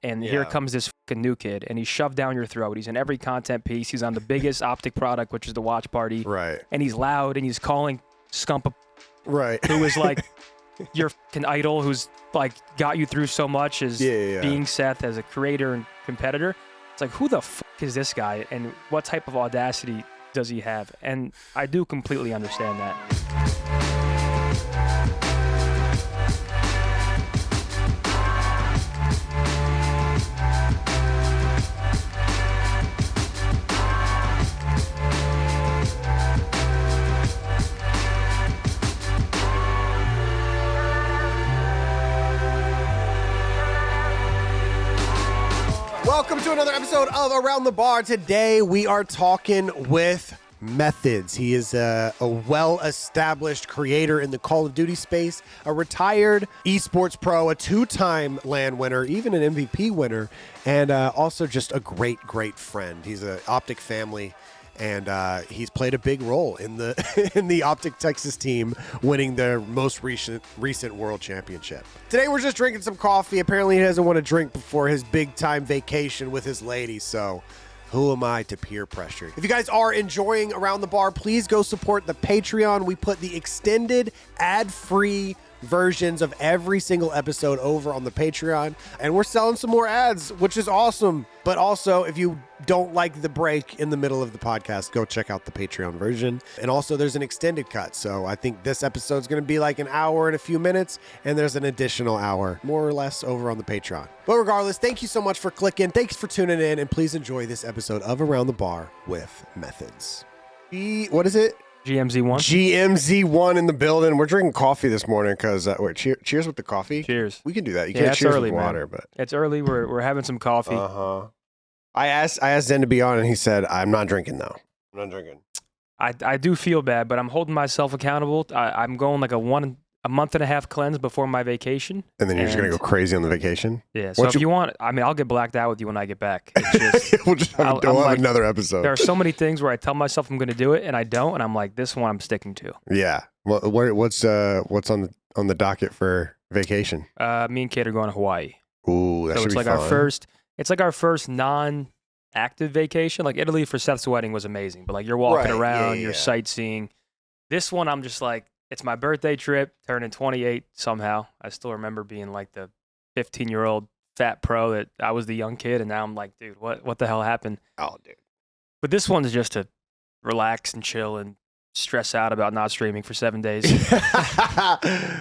and here comes this fucking new kid, and he's shoved down your throat. He's in every content piece. He's on the biggest OpTic product, which is the watch party. Right. And he's loud, and he's calling Scump, right, who is like your fucking idol, who's like got you through so much as being Seth as a creator and competitor. It's like, who the fuck is this guy, and what type of audacity does he have? And I do completely understand that. Welcome to another episode of Around the Bar. Today we are talking with Methodz. He is a well-established creator in the Call of Duty space, a retired esports pro, a two-time LAN winner, even an MVP winner, and also just a great friend. He's an OpTic family, and he's played a big role in the in the OpTic Texas team winning their most recent world championship. Today we're just drinking some coffee. Apparently he doesn't want to drink before his big time vacation with his lady, so who am I to peer pressure? If you guys are enjoying Around the Bar, please go support the Patreon. We put the extended ad-free versions of every single episode over on the Patreon, and we're selling some more ads, which is awesome. But also, if you don't like the break in the middle of the podcast, go check out the Patreon version. And also, there's an extended cut, so I think this episode is going to be like an hour and a few minutes, and there's an additional hour, more or less, over on the Patreon. But regardless, thank you so much for clicking. Thanks for tuning in, and please enjoy this episode of Around the Bar with Methodz. What is it? GMZ1. GMZ1 in the building. We're drinking coffee this morning because cheers with the coffee. Cheers. We can do that. You can't cheers with water, but it's early. We're having some coffee. I asked Zen to be on, and he said, "I'm not drinking though. I'm not drinking." I do feel bad, but I'm holding myself accountable. I'm going like a month and a half cleanse before my vacation. And then you're just gonna go crazy on the vacation. Yeah. So if you want, I mean, I'll get blacked out with you when I get back. It's just, we'll have another episode. There are so many things where I tell myself I'm going to do it and I don't, and I'm like, this one I'm sticking to. Yeah. Well, what's on the docket for vacation? Me and Kate are going to Hawaii. Ooh, that should be like fun. It's like our first non-active vacation. Like Italy for Seth's wedding was amazing, but like you're walking around, you're sightseeing. This one, I'm just like, it's my birthday trip, turning 28 somehow. I still remember being like the 15-year-old fat pro that I was the young kid, and now I'm like, dude, what the hell happened? Oh, dude. But this one's just to relax and chill and stress out about not streaming for 7 days.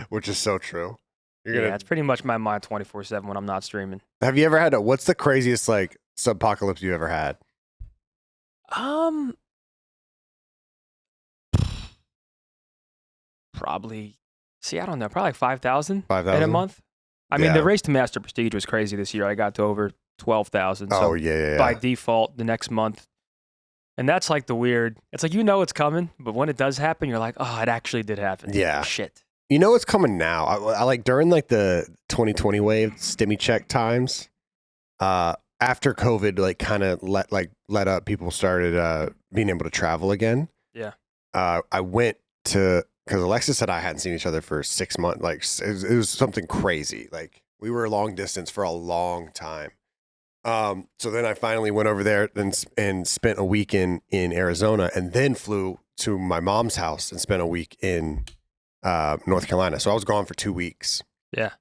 Which is so true. It's pretty much my mind 24/7 when I'm not streaming. Have you ever had what's the craziest like subpocalypse you ever had? Probably, I don't know, probably like 5,000 in a 5,000 month. I mean, the race to Master Prestige was crazy this year. I got to over 12,000. So by default, the next month. And that's like the weird, it's like, it's coming, but when it does happen, you're like, oh, it actually did happen. Yeah. Shit. You know what's coming now? I like during like the 2020 wave, stimmy check times, after COVID, like kind of let up, people started being able to travel again. Yeah. I went to, because Alexis and I hadn't seen each other for 6 months. Like it was something crazy. Like we were long distance for a long time. So then I finally went over there and spent a week in Arizona, and then flew to my mom's house and spent a week in North Carolina. So I was gone for 2 weeks. Yeah.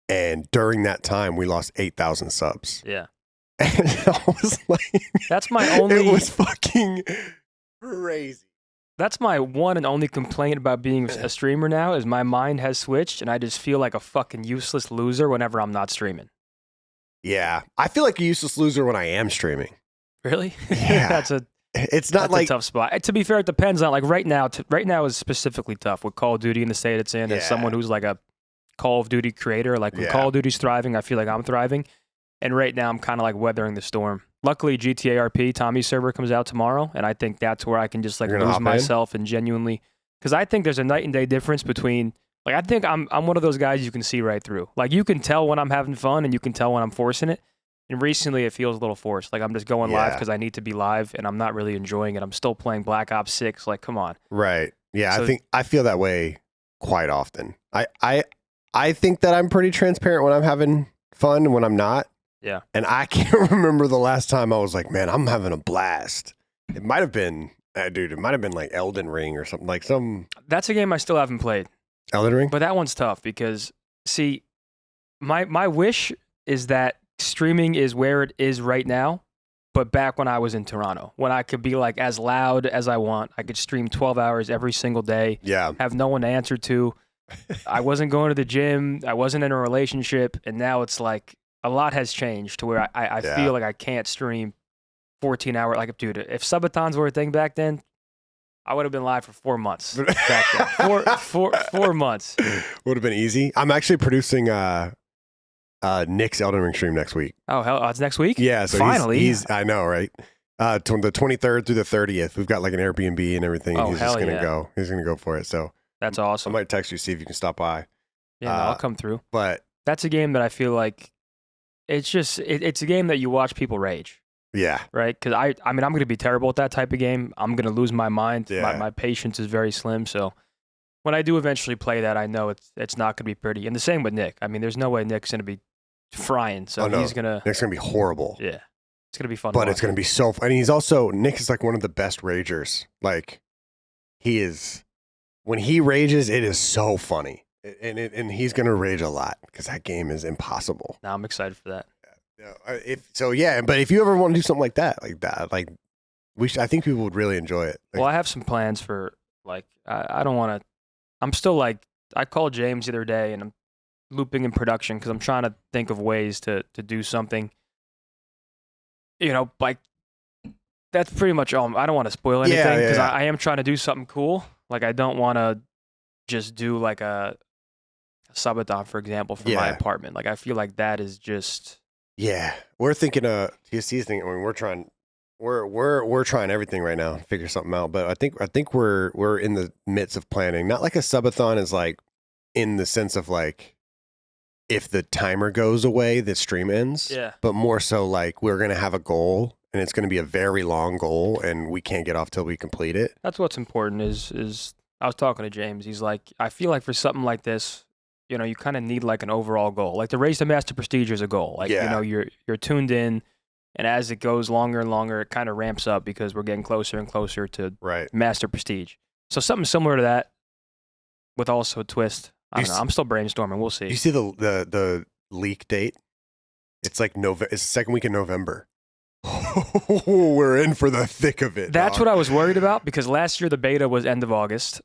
And during that time, we lost 8,000 subs. Yeah. And I was like, that's my only. It was fucking crazy. That's my one and only complaint about being a streamer now is my mind has switched, and I just feel like a fucking useless loser whenever I'm not streaming. Yeah, I feel like a useless loser when I am streaming. Really? Yeah. It's not like a tough spot. To be fair, it depends on like right now. Right now is specifically tough with Call of Duty in the state it's in. As someone who's like a Call of Duty creator, like when Call of Duty's thriving, I feel like I'm thriving. And right now, I'm kind of like weathering the storm. Luckily, GTA RP, Tommy's server comes out tomorrow, and I think that's where I can just like lose myself and genuinely, because I think there's a night and day difference between. Like I think I'm one of those guys you can see right through. Like you can tell when I'm having fun, and you can tell when I'm forcing it. And recently, it feels a little forced. Like I'm just going live because I need to be live, and I'm not really enjoying it. I'm still playing Black Ops 6. Like, come on. Right. Yeah, so, I feel that way quite often. I think that I'm pretty transparent when I'm having fun and when I'm not. Yeah. And I can't remember the last time I was like, man, I'm having a blast. It might have been, dude, it might have been like Elden Ring or something. Like some. That's a game I still haven't played. Elden Ring? But that one's tough because, see, my wish is that streaming is where it is right now, but back when I was in Toronto, when I could be like as loud as I want, I could stream 12 hours every single day, have no one to answer to. I wasn't going to the gym, I wasn't in a relationship, and now it's like a lot has changed to where I feel like I can't stream 14 hours. Like, dude, if subathons were a thing back then, I would have been live for 4 months back then. Four months. Would have been easy. I'm actually producing Nick's Elden Ring stream next week. Oh, hell, it's next week? Yeah, so finally. He's I know, right? The 23rd through the 30th. We've got like an Airbnb and everything. Oh, he's just going to go. He's going to go for it. So that's awesome. I might text you, see if you can stop by. Yeah, no, I'll come through. But that's a game that I feel like it's just, it's a game that you watch people rage. Yeah. Right? Because I mean, I'm going to be terrible at that type of game. I'm going to lose my mind. Yeah. My patience is very slim. So when I do eventually play that, I know it's not going to be pretty. And the same with Nick. I mean, there's no way Nick's going to be frying. So he's going to. Nick's going to be horrible. Yeah. It's going to be fun. But it's going to be so fun. And he's also, Nick is like one of the best ragers. Like, he is, when he rages, it is so funny. And he's going to rage a lot because that game is impossible. Now I'm excited for that. But if you ever want to do something like that, I think people would really enjoy it. Well, I have some plans for, like, I don't want to, I'm still like, I called James the other day and I'm looping in production because I'm trying to think of ways to do something. You know, like, that's pretty much all. I don't want to spoil anything because I am trying to do something cool. Like, I don't want to just do like a subathon, for example, for my apartment. Like, I feel like that is just. Yeah, we're thinking TSC's thinking. I mean, we're trying everything right now to figure something out. But I think we're in the midst of planning. Not like a subathon is like in the sense of like if the timer goes away, the stream ends. Yeah. But more so like we're gonna have a goal, and it's gonna be a very long goal, and we can't get off till we complete it. That's what's important. Is I was talking to James. He's like, I feel like for something like this, you know, you kind of need like an overall goal. Like the race to Master Prestige is a goal. Like, you know, you're tuned in, and as it goes longer and longer, it kind of ramps up because we're getting closer and closer to Master Prestige. So something similar to that, with also a twist. I don't know. I'm still brainstorming. We'll see. You see the leak date? It's like it's the second week in November. We're in for the thick of it. That's what I was worried about because last year the beta was end of August.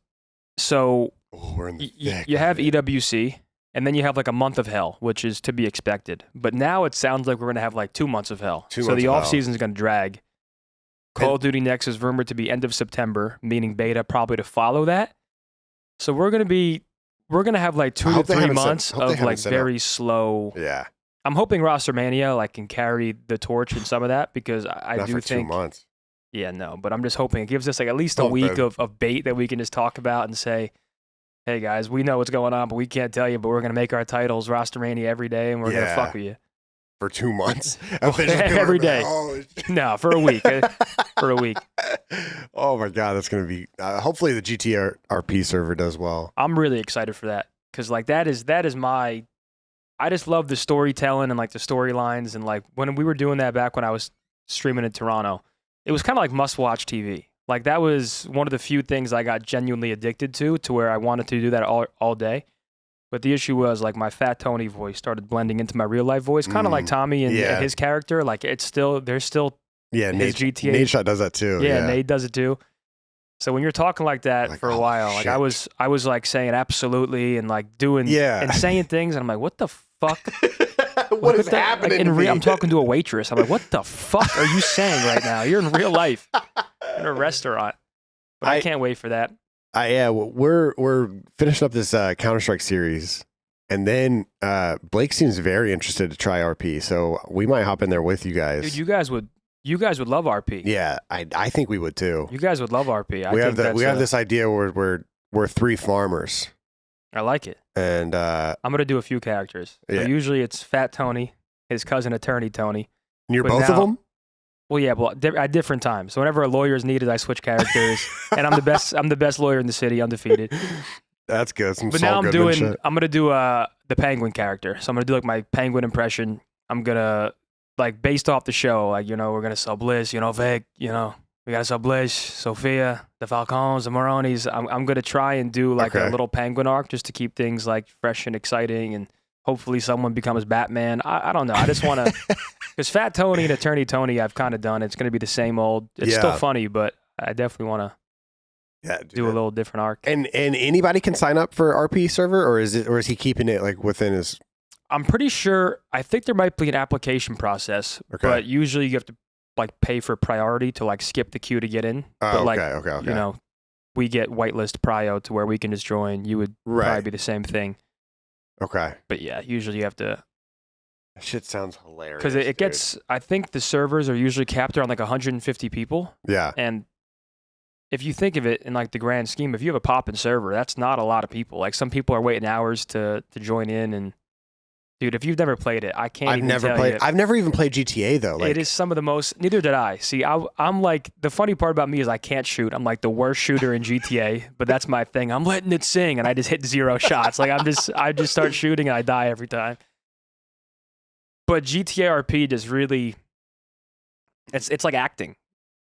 So we're in the thick you have EWC, and then you have like a month of hell, which is to be expected. But now it sounds like we're going to have like 2 months of hell. So the off season is going to drag. Call of Duty Next is rumored to be end of September, meaning beta probably to follow that. So we're going to have like 2 to 3 months of like very slow. Yeah. I'm hoping Roster Mania like can carry the torch in some of that because I Not do for think 2 months. Yeah, no, but I'm just hoping it gives us like at least a week of bait that we can just talk about and say, hey guys, we know what's going on, but we can't tell you, but we're going to make our titles Roster Mania every day and we're going to fuck with you. For 2 months? Every day. No, for a week. For a week. Oh my God, that's going to be, hopefully the GTRP server does well. I'm really excited for that because like that is my, I just love the storytelling and like the storylines and like when we were doing that back when I was streaming in Toronto, it was kind of like must-watch TV. Like that was one of the few things I got genuinely addicted to where I wanted to do that all day. But the issue was like my Fat Tony voice started blending into my real life voice, kind of like Tommy and his character. Like there's still his GTA. Nate Shot does that too. Yeah, Nate does it too. So when you're talking like that like, for a while, like I was like saying absolutely and like doing and saying things, and I'm like, what the fuck? what is happening? Like I'm talking to a waitress. I'm like, what the fuck are you saying right now? You're in real life in a restaurant. But I can't wait for that. We're finishing up this Counter-Strike series, and then Blake seems very interested to try RP, so we might hop in there with you guys. Dude, you guys would love RP. Yeah, I think we would too. You guys would love RP. We have this idea where we're 3 farmers. I like it. And I'm gonna do a few characters. So usually it's Fat Tony, his cousin Attorney Tony. And you're both of them? Well, yeah, at different times. So whenever a lawyer is needed, I switch characters, and I'm the best lawyer in the city, undefeated. That's good. But now I'm gonna do the Penguin character. So I'm gonna do like my Penguin impression. I'm gonna like based off the show, like, you know, we're going to sell Bliss, you know, Vic, you know, we got to sell Bliss, Sophia, the Falcons, the Moronis. I'm going to try and do like a little Penguin arc just to keep things like fresh and exciting, and hopefully someone becomes Batman. I don't know. I just want to, because Fat Tony and Attorney Tony I've kind of done. It's going to be the same old. It's still funny, but I definitely want to do a little different arc. And anybody can sign up for RP server, or is he keeping it like within his? I'm pretty sure. I think there might be an application process, but usually you have to like pay for priority to like skip the queue to get in. But like, you know, we get whitelist prio to where we can just join. You would probably be the same thing. Okay. But yeah, usually you have to. That shit sounds hilarious. Because it gets, I think the servers are usually capped around like 150 people. Yeah. And if you think of it in like the grand scheme, if you have a poppin' server, that's not a lot of people. Like some people are waiting hours to join in, and dude, if you've never played it, I can't I've even never tell played. you. I've never even played GTA though. Like, it is some of the most. Neither did I. See, I'm like, the funny part about me is I can't shoot. I'm like the worst shooter in GTA, but that's my thing. I'm letting it sing, and I just hit 0 shots. Like I just start shooting and I die every time. But GTA RP just really, it's like acting.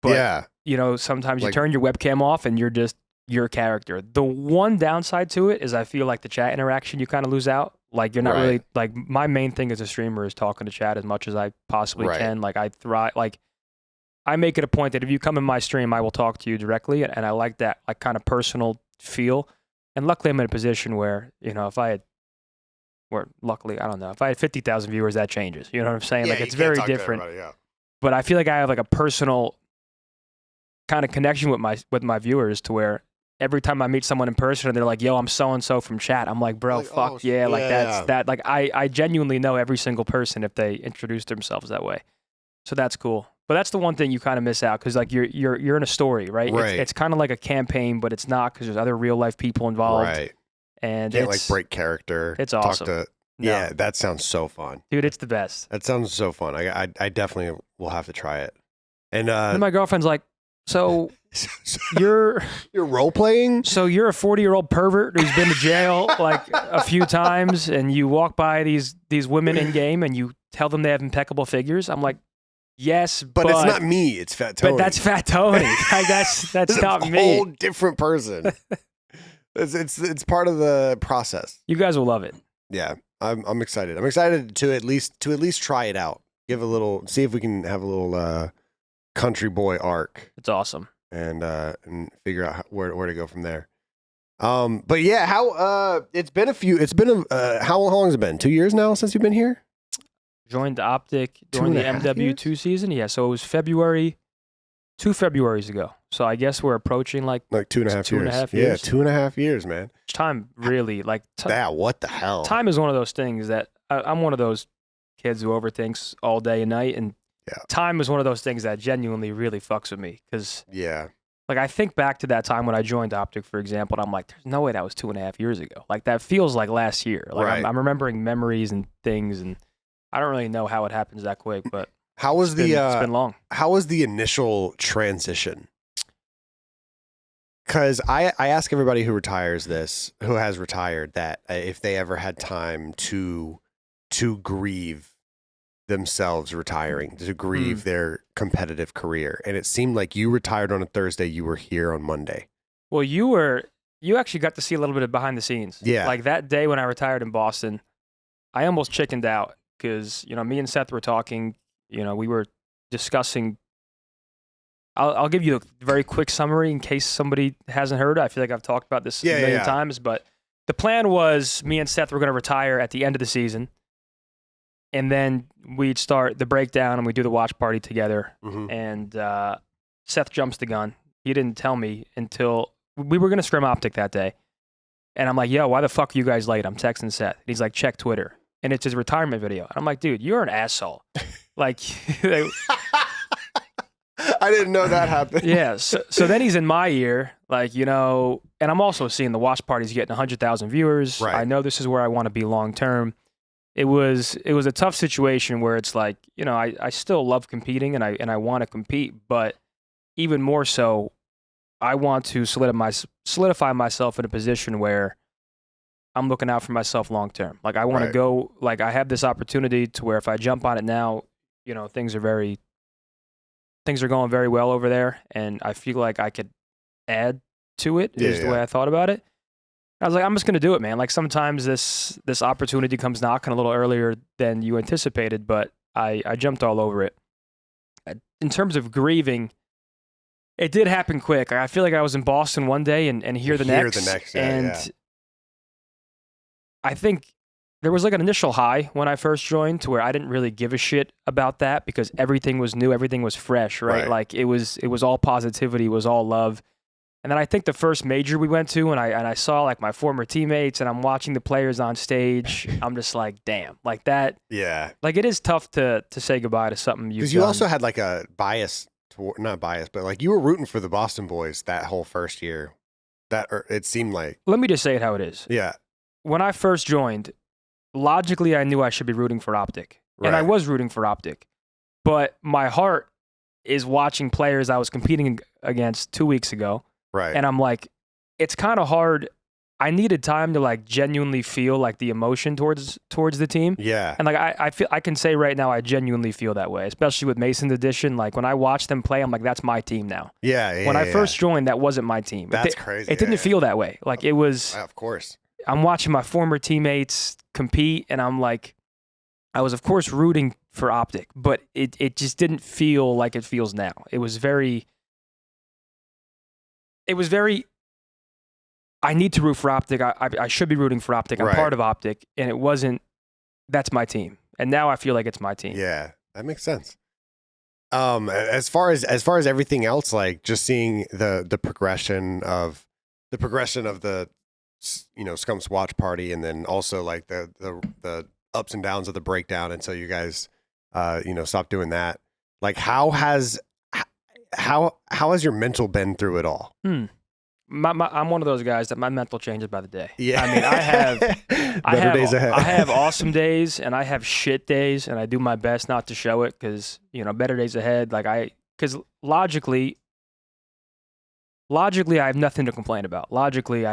But, you know, sometimes you turn your webcam off and you're just your character. The one downside to it is I feel like the chat interaction you kind of lose out. Like you're not really, like my main thing as a streamer is talking to chat as much as I possibly can. Like I thrive, like I make it a point that if you come in my stream, I will talk to you directly. And I like that like kind of personal feel. And luckily I'm in a position where, you know, if I had, or luckily, I don't know, if I had 50,000 viewers, that changes. You know what I'm saying? Yeah, like it's very different. But I feel like I have like a personal kind of connection with my viewers to where every time I meet someone in person and they're like, yo, I'm so-and-so from chat. I'm like, bro, fuck yeah. Like that's that. Like I genuinely know every single person if they introduce themselves that way. So that's cool. But that's the one thing you kind of miss out because like you're in a story, right? It's kind of like a campaign, but it's not because there's other real life people involved. Right. And can't like break character. It's awesome. Yeah, that sounds so fun. Dude, it's the best. That sounds so fun. I definitely will have to try it. And then my girlfriend's like, so you're role playing? So you're a 40-year-old pervert who's been to jail like a few times, and you walk by these women in game and you tell them they have impeccable figures. I'm like, yes, but it's not me. It's Fat Tony. But that's Fat Tony. Like that's not me. A whole different person. It's part of the process. You guys will love it. Yeah, I'm excited. I'm excited to at least try it out. See if we can have a little country boy arc. It's awesome. And figure out where to go from there. But yeah, how how long has it been? 2 years now since you've been here? Joined the OpTic during the MW2 season. Yeah, so it was February, 2 Februaries ago. So I guess we're approaching like 2.5 years. Yeah, 2.5 years, man. Time really like what the hell? Time is one of those things that I'm one of those kids who overthinks all day and night, and time is one of those things that genuinely really fucks with me because like I think back to that time when I joined OpTic, for example, and I'm like, there's no way that was 2.5 years ago. Like that feels like last year. Like I'm remembering memories and things, and I don't really know how it happens that quick, but it's been long. How was the initial transition? Because I ask everybody who has retired, that if they ever had time to grieve themselves retiring, to grieve their competitive career. And it seemed like you retired on a Thursday, you were here on Monday. Well, you actually got to see a little bit of behind the scenes. Yeah. Like that day when I retired in Boston, I almost chickened out because, you know, me and Seth were talking, you know, we were discussing. I'll give you a very quick summary in case somebody hasn't heard. I feel like I've talked about this a million times, but the plan was me and Seth were going to retire at the end of the season, and then we'd start the breakdown and we'd do the watch party together. And Seth jumps the gun. He didn't tell me until we were going to scrim OpTic that day. And I'm like, yo, why the fuck are you guys late? I'm texting Seth. And he's like, check Twitter. And it's his retirement video. And I'm like, dude, you're an asshole. Like... I didn't know that happened. Yeah. So then he's in my ear, like, you know, and I'm also seeing the watch parties getting 100,000 viewers. Right. I know this is where I want to be long term. It was a tough situation where it's like, you know, I still love competing and I want to compete, but even more so, I want to solidify myself in a position where I'm looking out for myself long term. Like I want to go, like I have this opportunity to where if I jump on it now, things are going very well over there, and I feel like I could add to it. Is the way I thought about it. I was like, I'm just gonna do it, man. Like sometimes this opportunity comes knocking a little earlier than you anticipated, but I jumped all over it. In terms of grieving, it did happen quick. I feel like I was in Boston one day and here the next. And I think there was like an initial high when I first joined to where I didn't really give a shit about that because everything was new, everything was fresh, right? Like it was all positivity, it was all love. And then I think the first major we went to, and I saw like my former teammates, and I'm watching the players on stage. I'm just like, damn, like that. Yeah. Like it is tough to say goodbye to something because you also had like a bias, not bias, but like you were rooting for the Boston boys that whole first year. It seemed like. Let me just say it how it is. Yeah. When I first joined, logically I knew I should be rooting for OpTic, and I was rooting for OpTic, but my heart is watching players I was competing against 2 weeks ago. Right. And I'm like, it's kind of hard. I needed time to like genuinely feel like the emotion towards the team. Yeah. And like I feel I can say right now I genuinely feel that way, especially with Mason's addition. Like when I watch them play, I'm like, that's my team now. Yeah. When I first joined, that wasn't my team. That's crazy. It didn't feel that way. Like it was. Of course. I'm watching my former teammates compete, and I'm like, I was of course rooting for OpTic, but it just didn't feel like it feels now. It was very. I need to root for OpTic. I should be rooting for OpTic. I'm part of OpTic, and it wasn't. That's my team, and now I feel like it's my team. Yeah, that makes sense. As far as everything else, like just seeing the progression of the Scum's watch party, and then also like the ups and downs of the breakdown until you guys stopped doing that. Like how has your mental been through it all? I'm one of those guys that my mental changes by the day. Yeah. I mean, I have better days ahead. I have awesome days and I have shit days, and I do my best not to show it because, better days ahead. Because logically, I have nothing to complain about. Logically,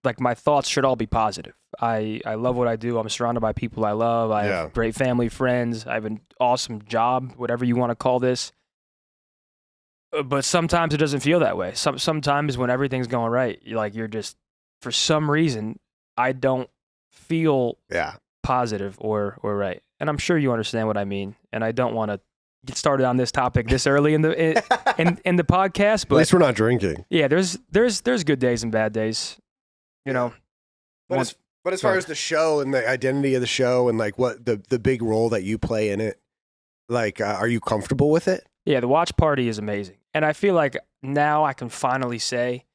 like my thoughts should all be positive. I love what I do. I'm surrounded by people I love. I have great family, friends. I have an awesome job, whatever you want to call this. But sometimes it doesn't feel that way. Sometimes when everything's going right, you're just, for some reason, I don't feel positive or right. And I'm sure you understand what I mean. And I don't want to get started on this topic this early in the in the podcast. But at least we're not drinking. Yeah, there's good days and bad days. But as far as the show and the identity of the show and like what the big role that you play in it, like, are you comfortable with it? Yeah, the watch party is amazing. And I feel like now I can finally say,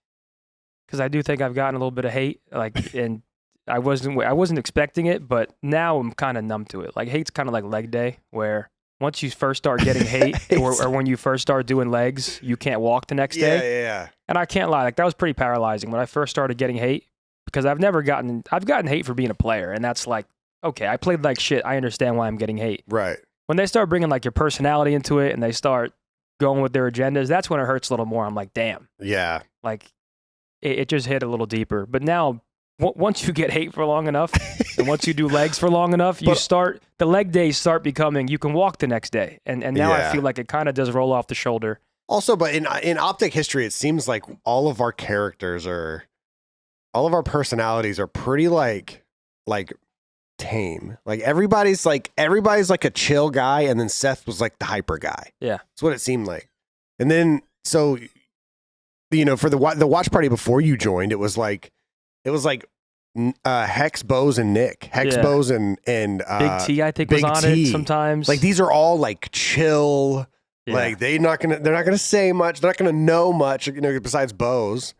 because I do think I've gotten a little bit of hate, and I wasn't expecting it, but now I'm kind of numb to it. Like hate's kind of like leg day, where once you first start getting hate, or when you first start doing legs, you can't walk the next day. Yeah. And I can't lie, like that was pretty paralyzing when I first started getting hate, because I've gotten hate for being a player, and that's like, okay, I played like shit. I understand why I'm getting hate. Right. When they start bringing like your personality into it and they start going with their agendas, that's when it hurts a little more. I'm like, damn. Yeah. Like it just hit a little deeper. But now, once you get hate for long enough, and once you do legs for long enough, the leg days start becoming, you can walk the next day. And now I feel like it kind of does roll off the shoulder. Also, but in OpTic history, it seems like all of our personalities are pretty like tame. Like everybody's like a chill guy, and then Seth was like the hyper guy. Yeah, that's what it seemed like. And then for the watch party before you joined, it was like Hex, Bose, and Nick. Hex, Bose, and Big T, I think, was on it sometimes. Like these are all like chill. Yeah. Like they're not gonna say much. They're not gonna know much. Besides Bose.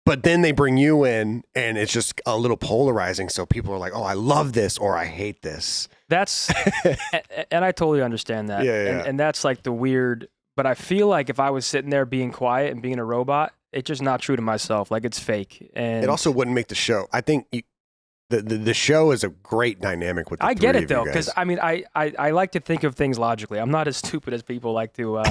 But then they bring you in, and it's just a little polarizing. So people are like, "Oh, I love this," or "I hate this." That's, and I totally understand that. Yeah. And that's like the weird. But I feel like if I was sitting there being quiet and being a robot, it's just not true to myself. Like it's fake, and it also wouldn't make the show. I think the show is a great dynamic with. I get it though, because I mean, I like to think of things logically. I'm not as stupid as people like to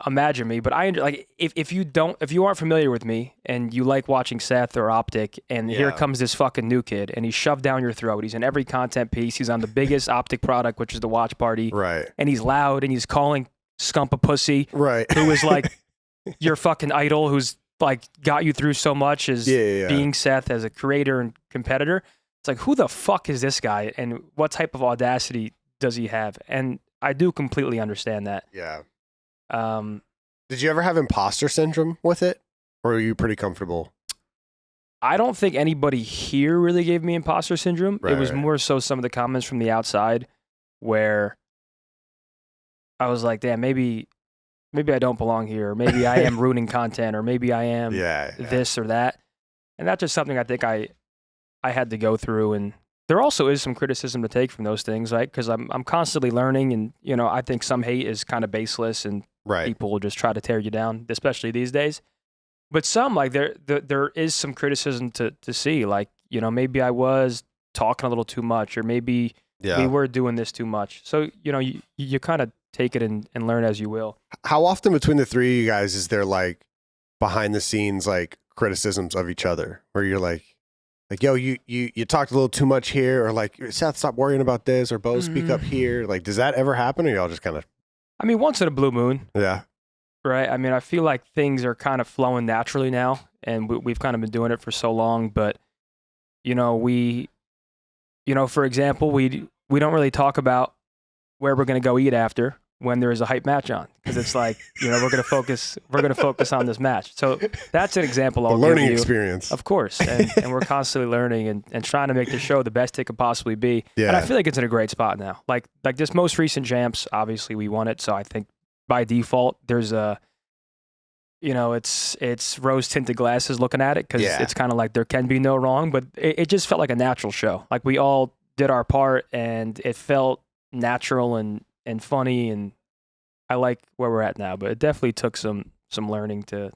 imagine me, but I like if you aren't familiar with me and you like watching Seth or OpTic, and here comes this fucking new kid and he's shoved down your throat. He's in every content piece. He's on the biggest OpTic product, which is the watch party. Right. And he's loud and he's calling Scump a pussy. Right. Who is like your fucking idol, who's like got you through so much as being Seth as a creator and competitor. It's like, who the fuck is this guy and what type of audacity does he have? And I do completely understand that. Yeah. Did you ever have imposter syndrome with it, or are you pretty comfortable? I don't think anybody here really gave me imposter syndrome. It was more so some of the comments from the outside where I was like, damn, maybe I don't belong here. Or maybe I am ruining content, or maybe I am this or that. And that's just something I think I had to go through. And there also is some criticism to take from those things, right? Because I'm constantly learning, and I think some hate is kind of baseless, and people will just try to tear you down, especially these days. But some, like there is some criticism to see, like maybe I was talking a little too much, or maybe we were doing this too much. So you kind of take it and learn as you will. How often between the three of you guys is there like behind the scenes like criticisms of each other, where you're like, yo, you talked a little too much here, or like, Seth, stop worrying about this, or Bo, speak up here. Like, does that ever happen, or y'all just kind of? I mean, once in a blue moon. Yeah. Right. I mean, I feel like things are kind of flowing naturally now, and we've kind of been doing it for so long. But for example, we don't really talk about where we're going to go eat after when there is a hype match on, because it's like, we're going to focus on this match. So that's an example of learning experience, of course. And we're constantly learning and trying to make the show the best it could possibly be. Yeah. And I feel like it's in a great spot now. Like this most recent Champs, obviously we won it. So I think by default, there's it's rose tinted glasses looking at it, because it's kind of like there can be no wrong, but it just felt like a natural show. Like we all did our part, and it felt natural and funny, and I like where we're at now, but it definitely took some learning to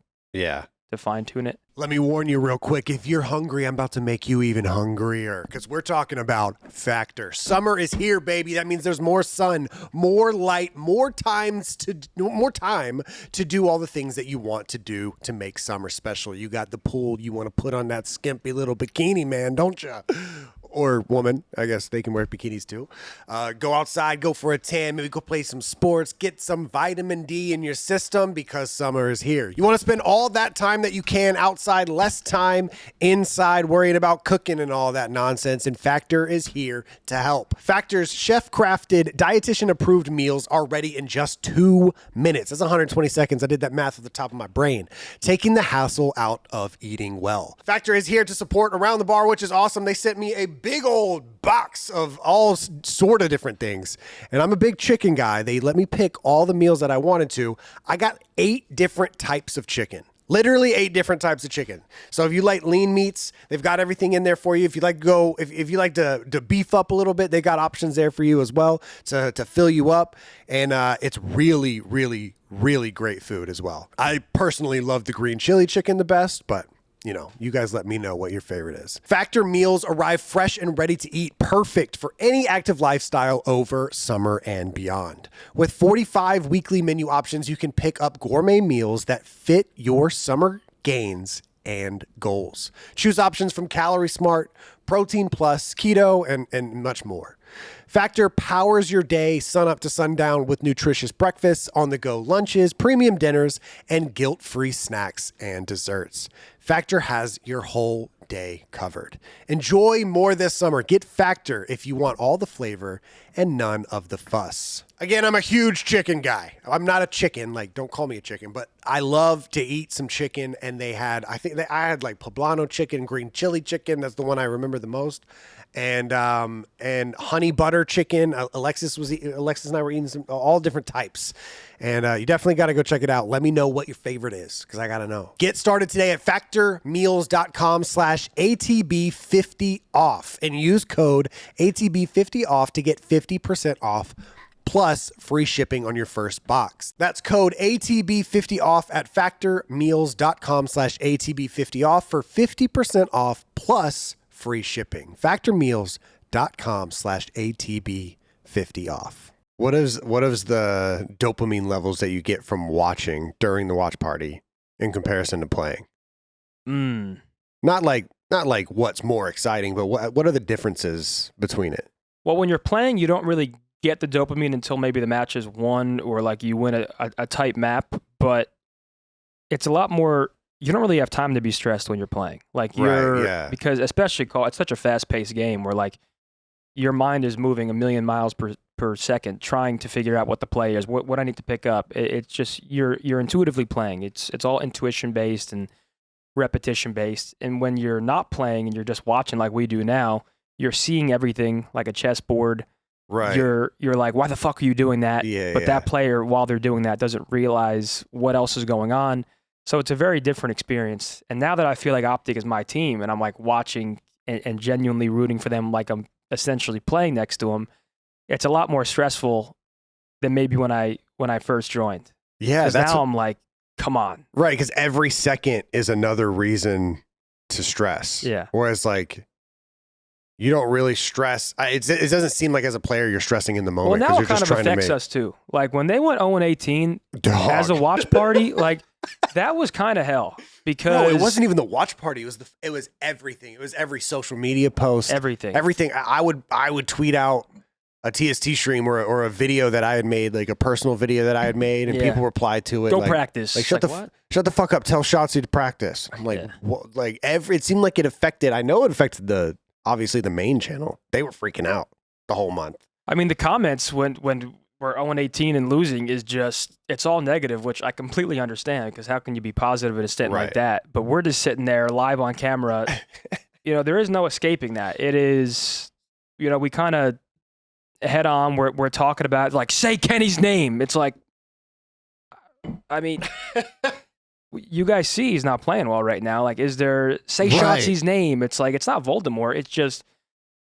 fine tune it. Let me warn you real quick. If you're hungry, I'm about to make you even hungrier, because we're talking about Factor. Summer is here, baby. That means there's more sun, more light, more time to do all the things that you want to do to make summer special. You got the pool. You want to put on that skimpy little bikini, man, don't you? Or woman, I guess they can wear bikinis too. Go outside, go for a tan, maybe go play some sports, get some vitamin D in your system, because summer is here. You want to spend all that time that you can outside, less time inside worrying about cooking and all that nonsense, and Factor is here to help. Factor's chef-crafted, dietitian-approved meals are ready in just 2 minutes. That's 120 seconds. I did that math at the top of my brain, taking the hassle out of eating well. Factor is here to support Around the Bar, which is awesome. They sent me a big old box of all sort of different things, and I'm a big chicken guy. They let me pick all the meals that I wanted to. I got 8 different types of chicken. Literally 8 different types of chicken. So if you like lean meats, they've got everything in there for you. If you like if you like to beef up a little bit, they got options there for you as well to fill you up. And it's really, really, really great food as well. I personally love the green chili chicken the best, but you guys let me know what your favorite is. Factor meals arrive fresh and ready to eat, perfect for any active lifestyle over summer and beyond. With 45 weekly menu options, you can pick up gourmet meals that fit your summer gains and goals. Choose options from Calorie Smart, Protein Plus, Keto, and much more. Factor powers your day sun up to sundown with nutritious breakfasts, on-the-go lunches, premium dinners, and guilt-free snacks and desserts. Factor has your whole day covered. Enjoy more this summer. Get Factor if you want all the flavor and none of the fuss. Again, I'm a huge chicken guy. I'm not a chicken, like don't call me a chicken, but I love to eat some chicken, and I had like poblano chicken, green chili chicken. That's the one I remember the most. And honey butter chicken. Alexis and I were eating all different types. And you definitely got to go check it out. Let me know what your favorite is, because I got to know. Get started today at factormeals.com/ATB50off and use code ATB50off to get 50% off plus free shipping on your first box. That's code ATB50off at factormeals.com/ATB50off for 50% off plus free shipping. Factormeals.com/ATB50off. What is the dopamine levels that you get from watching during the watch party in comparison to playing? Not like what's more exciting, but what are the differences between it? Well, when you're playing, you don't really get the dopamine until maybe the match is won or like you win a tight map, but it's a lot more. You don't really have time to be stressed when you're playing. Like because especially it's such a fast-paced game where like your mind is moving a million miles per second, trying to figure out what the play is, what I need to pick up. It's just you're intuitively playing. It's all intuition based and repetition based. And when you're not playing and you're just watching like we do now, you're seeing everything like a chessboard. Right. You're like, why the fuck are you doing that? But that player, while they're doing that, doesn't realize what else is going on. So it's a very different experience. And now that I feel like OpTic is my team and I'm like watching and genuinely rooting for them like I'm essentially playing next to them, it's a lot more stressful than maybe when I first joined. Yeah, that's now I'm like, come on. Right, because every second is another reason to stress. Yeah. Whereas like you don't really stress. It doesn't seem like as a player you're stressing in the moment. Well, now it kind of affects us too. Like when they went 0-18 as a watch party, like that was kind of hell because no, it wasn't even the watch party. It was everything. It was every social media post, everything. I would tweet out a TST stream or a video that I had made, like a personal video that I had made, and people replied to it. Go like, practice. Like shut the fuck up. Tell Shotzi to practice. I'm like, what? Like it seemed like it affected. I know it affected obviously the main channel. They were freaking out the whole month. I mean, the comments when we're 0-18 and losing is just, it's all negative, which I completely understand because how can you be positive at a stint like that? But we're just sitting there live on camera. There is no escaping that. It is, we kind of head on. We're talking about like, say Kenny's name. It's like, I mean, you guys see he's not playing well right now. Like, say Shotzi's name. It's like, it's not Voldemort. It's just,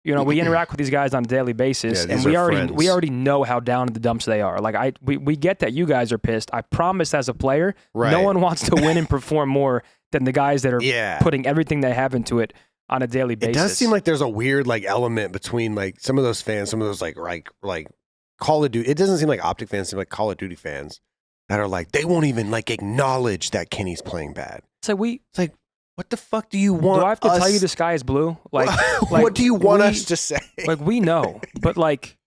we interact with these guys on a daily basis, and we already know how down in the dumps they are. Like we get that you guys are pissed. I promise, as a player, no one wants to win and perform more than the guys that are putting everything they have into it on a daily basis. It does seem like there's a weird like element between like some of those fans, some of those like Call of Duty. It doesn't seem like OpTic fans seem like Call of Duty fans that are like they won't even like acknowledge that Kenny's playing bad. So it's like. What the fuck do you want? Do I have to tell you the sky is blue? Like what do you want us to say? Like we know, but like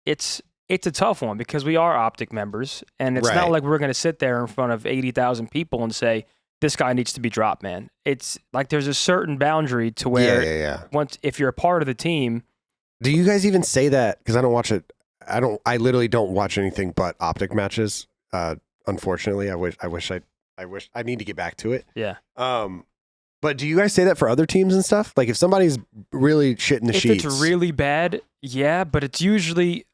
it's a tough one because we are OpTic members, and it's not like we're going to sit there in front of 80,000 people and say this guy needs to be dropped, man. It's like there's a certain boundary to where once if you're a part of the team. Do you guys even say that? Because I don't watch it. I literally don't watch anything but OpTic matches. Unfortunately, I wish I need to get back to it. Yeah. But do you guys say that for other teams and stuff? Like if somebody's really shitting the sheets. If it's really bad, yeah, but it's usually,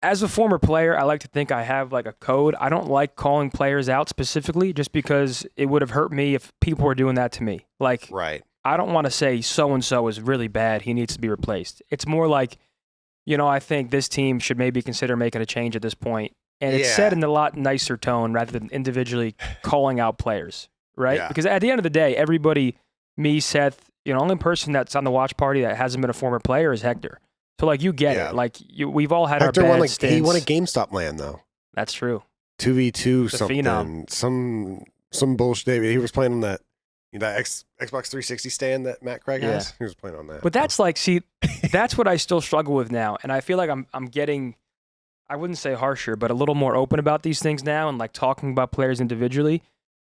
as a former player, I like to think I have like a code. I don't like calling players out specifically just because it would have hurt me if people were doing that to me. Like, I don't want to say so-and-so is really bad. He needs to be replaced. It's more like, I think this team should maybe consider making a change at this point. And it's said in a lot nicer tone rather than individually calling out players, right? Yeah. Because at the end of the day, everybody, me, Seth, only person that's on the watch party that hasn't been a former player is Hector. So, like, you get it. Like, we've all had Hector our bad stints. He won a GameStop LAN, though. That's true. 2v2 something. Phenom. Some bullshit. He was playing on that Xbox 360 stand that Matt Craig has. He was playing on that. But that's like, that's what I still struggle with now. And I feel like I'm getting, I wouldn't say harsher, but a little more open about these things now and like talking about players individually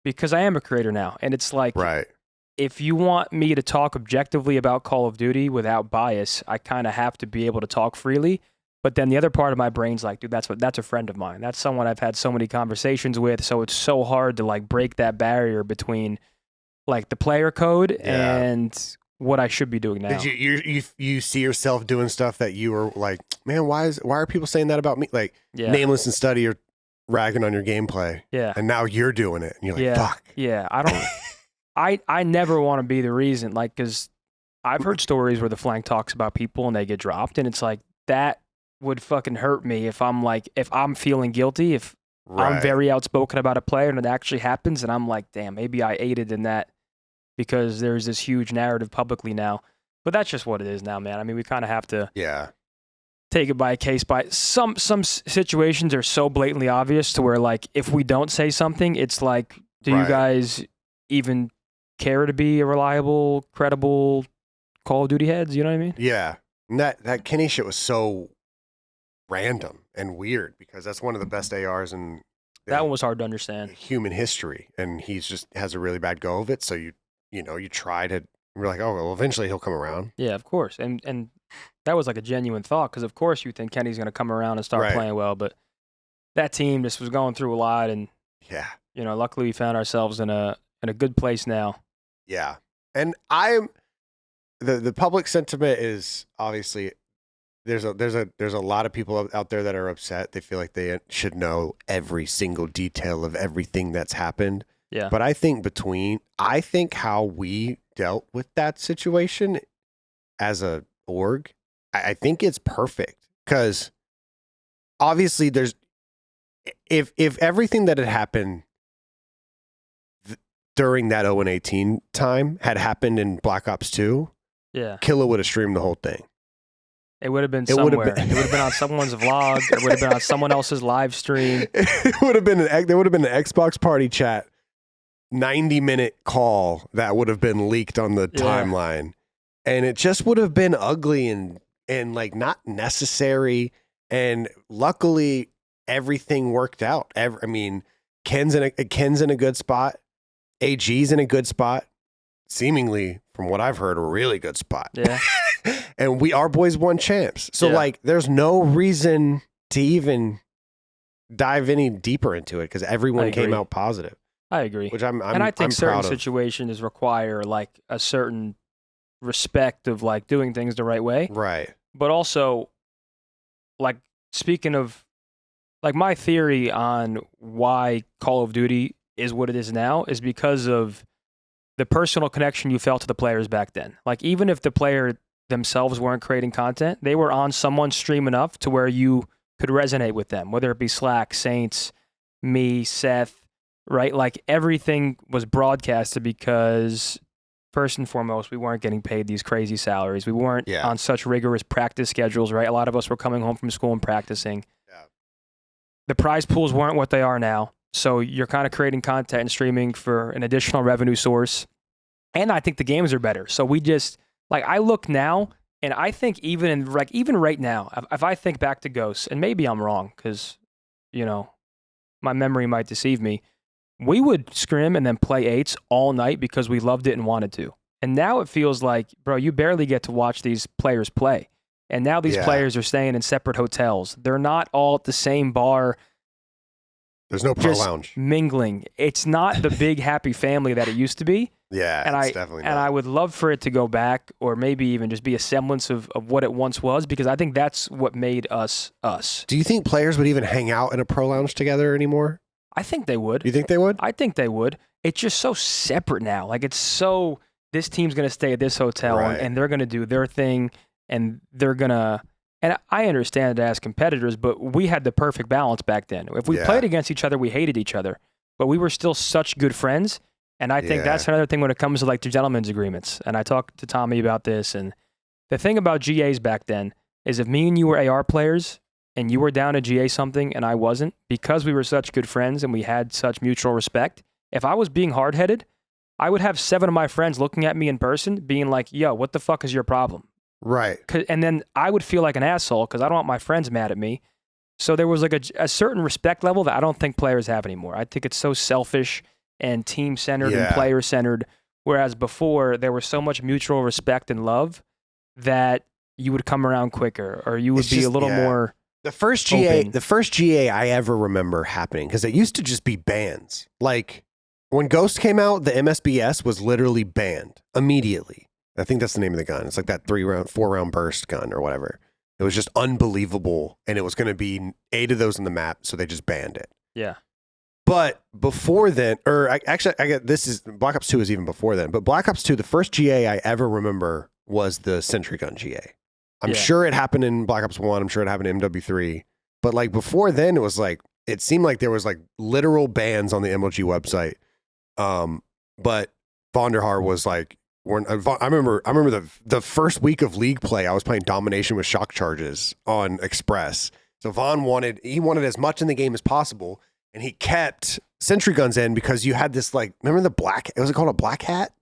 because I am a creator now. And it's like, if you want me to talk objectively about Call of Duty without bias, I kind of have to be able to talk freely. But then the other part of my brain's like, dude, that's a friend of mine. That's someone I've had so many conversations with. So it's so hard to like break that barrier between like the player code and what I should be doing now. Did you see yourself doing stuff that you were like, man, why are people saying that about me? Like Nameless and Study are ragging on your gameplay. Yeah. And now you're doing it. And you're like, fuck. Yeah. I don't I never want to be the reason, like, because I've heard stories where the flank talks about people and they get dropped, and it's like that would fucking hurt me if I'm feeling guilty, if I'm very outspoken about a player and it actually happens, and I'm like, damn, maybe I aided in that because there's this huge narrative publicly now. But that's just what it is now, man. I mean, we kind of have to take it by case by some situations are so blatantly obvious to where like if we don't say something, it's like, do you guys even care to be a reliable, credible Call of Duty heads? You know what I mean? Yeah. And that Kenny shit was so random and weird because that's one of the best ARs in that one was hard to understand. Human history, and he's just has a really bad go of it. So you try to. We're like, oh well, eventually he'll come around. Yeah, of course, and that was like a genuine thought because of course you think Kenny's going to come around and start playing well, but that team just was going through a lot, and luckily we found ourselves in a good place now. Yeah, and the public sentiment is obviously. There's a lot of people out there that are upset. They feel like they should know every single detail of everything that's happened. Yeah. But I think how we dealt with that situation as a org, I think it's perfect because obviously if everything that had happened during that 0-18 time had happened in Black Ops 2, Killa would have streamed the whole thing. It would have been somewhere. It would have been on someone's vlog. It would have been on someone else's live stream. There would have been an Xbox party chat 90-minute call that would have been leaked on the timeline. And it just would have been ugly and like not necessary. And luckily everything worked out. Ken's in a good spot. AG's in a good spot. Seemingly, from what I've heard, a really good spot. Yeah. And our boys won champs. So like there's no reason to even dive any deeper into it because everyone came out positive. I agree. Which and I think certain proud situations require like a certain respect of like doing things the right way. Right. But also like speaking of like my theory on why Call of Duty is what it is now is because of the personal connection you felt to the players back then. Like even if the player themselves weren't creating content, they were on someone's stream enough to where you could resonate with them, whether it be Slack, Saints, me, Seth, right? Like everything was broadcasted because first and foremost, we weren't getting paid these crazy salaries. We weren't on such rigorous practice schedules, right? A lot of us were coming home from school and practicing. Yeah. The prize pools weren't what they are now. So you're kind of creating content and streaming for an additional revenue source. And I think the games are better. So we just, like, I look now and I think even right now, if I think back to Ghosts, and maybe I'm wrong because, my memory might deceive me, we would scrim and then play 8s all night because we loved it and wanted to. And now it feels like, bro, you barely get to watch these players play. And now these players are staying in separate hotels. They're not all at the same bar. There's no pro lounge. Mingling. It's not the big happy family that it used to be. Yeah, it's definitely not. And I would love for it to go back or maybe even just be a semblance of what it once was because I think that's what made us us. Do you think players would even hang out in a pro lounge together anymore? I think they would. You think they would? I think they would. It's just so separate now. Like it's so, this team's going to stay at this hotel and they're going to do their thing and they're going to, and I understand it as competitors, but we had the perfect balance back then. If we played against each other, we hated each other, but we were still such good friends. And I think that's another thing when it comes to like the gentlemen's agreements. And I talked to Tommy about this. And the thing about GAs back then is if me and you were AR players and you were down to GA something and I wasn't, because we were such good friends and we had such mutual respect, if I was being hard-headed, I would have 7 of my friends looking at me in person being like, yo, what the fuck is your problem? Right. And then I would feel like an asshole because I don't want my friends mad at me. So there was like a certain respect level that I don't think players have anymore. I think it's so selfish and team-centered and player-centered, whereas before there was so much mutual respect and love that you would come around quicker or you would be a little more The first GA I ever remember happening, because it used to just be bans. Like when Ghost came out, the MSBS was literally banned immediately. I think that's the name of the gun. It's like that 4-round burst gun or whatever. It was just unbelievable, and it was going to be 8 of those in the map, so they just banned it. Yeah. But before then, Black Ops 2 is even before then, but Black Ops 2, the first GA I ever remember was the Sentry Gun GA. I'm sure it happened in Black Ops 1. I'm sure it happened in MW3. But like before then, it was like, it seemed like there was like literal bans on the MLG website. But Vonderhaar was like, I remember the first week of League play, I was playing Domination with Shock Charges on Express. So Vaughn wanted as much in the game as possible, and he kept Sentry Guns in because you had this, like, remember the black, was it called a black hat?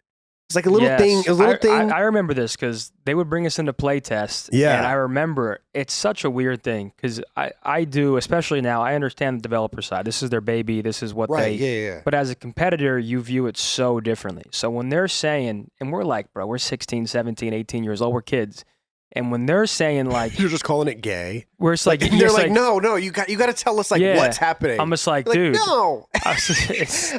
It's like a little thing. It was a little thing. I remember this because they would bring us into play test. Yeah. And I remember it's such a weird thing because I do, especially now, I understand the developer side. This is their baby. This is what Yeah. But as a competitor, you view it so differently. So when they're saying, and we're like, bro, we're 16, 17, 18 years old. We're kids. And when they're saying, like, you're just calling it gay. Where it's like, they're like, no, you got to tell us, like, what's happening. I'm just like, dude, no, I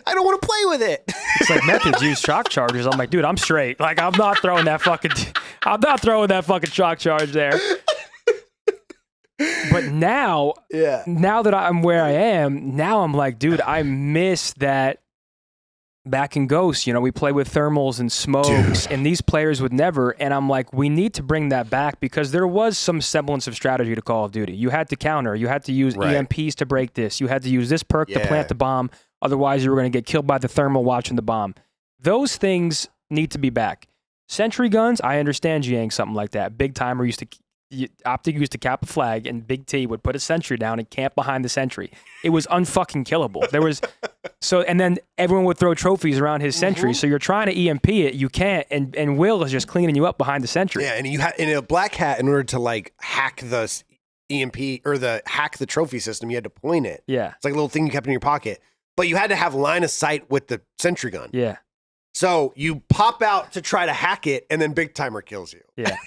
don't want to play with it. It's like Methodz use shock charges. I'm like, dude, I'm straight. Like, I'm not throwing that fucking shock charge there. But now that I'm where I am, now I'm like, dude, I miss that. Back in Ghost, we play with thermals and smokes, and these players would never. And I'm like, we need to bring that back because there was some semblance of strategy to Call of Duty. You had to counter. You had to use EMPs to break this. You had to use this perk to plant the bomb. Otherwise, you were going to get killed by the thermal watching the bomb. Those things need to be back. Sentry guns, I understand GAing something like that. Big Timer OpTic used to cap a flag, and Big T would put a sentry down and camp behind the sentry. It was unfucking killable. And then everyone would throw trophies around his sentry. So you're trying to EMP it, you can't, and Will is just cleaning you up behind the sentry. Yeah, and you had in a black hat in order to, like, hack the EMP or hack the trophy system, you had to point it. Yeah, it's like a little thing you kept in your pocket, but you had to have line of sight with the sentry gun. Yeah. So you pop out to try to hack it, and then Big Timer kills you. Yeah.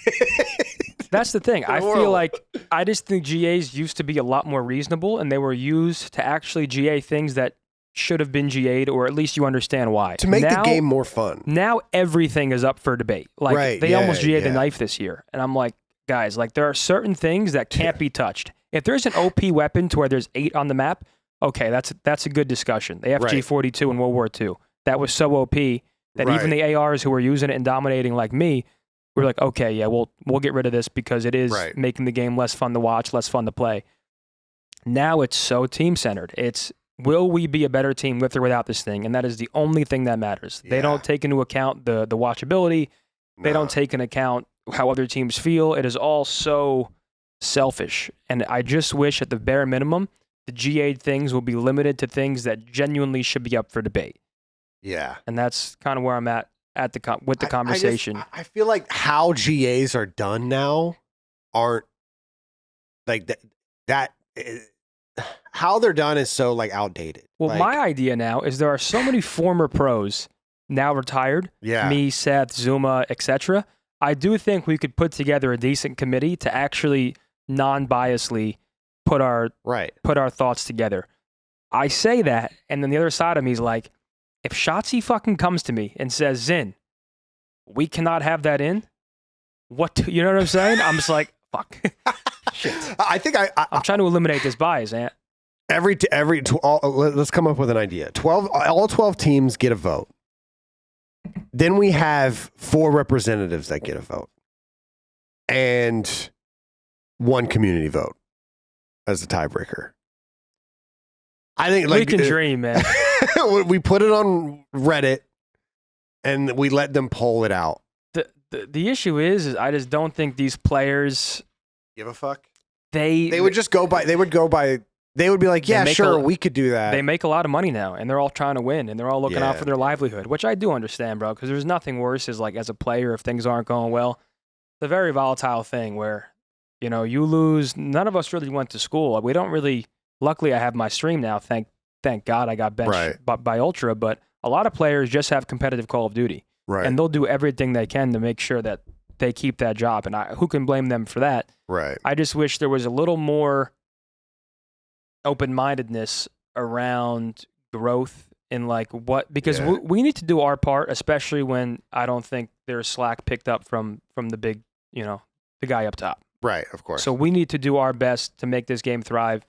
That's the thing. I feel like I just think GAs used to be a lot more reasonable, and they were used to actually GA things that should have been GA'd, or at least you understand why. To make the game more fun. Now everything is up for debate. Like, they almost GA'd the knife this year. And I'm like, guys, like, there are certain things that can't be touched. If there's an OP weapon to where there's 8 on the map, okay, that's a good discussion. The FG-42 in World War II, that was so OP that even the ARs who were using it and dominating like me, we're like, okay, yeah, we'll get rid of this because it is making the game less fun to watch, less fun to play. Now it's so team-centered. It's, will we be a better team with or without this thing? And that is the only thing that matters. They don't take into account the watchability. They don't take into account how other teams feel. It is all so selfish. And I just wish at the bare minimum, the GA things will be limited to things that genuinely should be up for debate. Yeah. And that's kind of where I'm at with the conversation. I feel like how GAs are done now aren't like that how they're done is so, like, outdated. Well, like, my idea now is there are so many former pros now retired. Yeah. Me, Seth, Zuma, etc. I do think we could put together a decent committee to actually non-biasly put our thoughts together. I say that, and then the other side of me is like, if Shotzi fucking comes to me and says, Zin, we cannot have that in, you know what I'm saying? I'm just like, fuck. Shit. I think I'm trying to eliminate this bias, Ant. Let's come up with an idea. All 12 teams get a vote. Then we have 4 representatives that get a vote. And 1 community vote as the tiebreaker. I think, like, we can dream, man. We put it on Reddit and we let them poll it out. The issue is I just don't think these players give a fuck. They would just go by. They would be like, yeah, sure, we could do that. They make a lot of money now, and they're all trying to win, and they're all looking out for their livelihood, which I do understand, bro. Because there's nothing worse is, like, as a player, if things aren't going well, it's a very volatile thing where, you lose. None of us really went to school. We don't really. Luckily, I have my stream now. Thank God I got benched by Ultra. But a lot of players just have competitive Call of Duty, and they'll do everything they can to make sure that they keep that job. And who can blame them for that? Right. I just wish there was a little more open-mindedness around growth in, like, because we need to do our part, especially when I don't think there's slack picked up from the big, the guy up top. Right, of course. So we need to do our best to make this game thrive.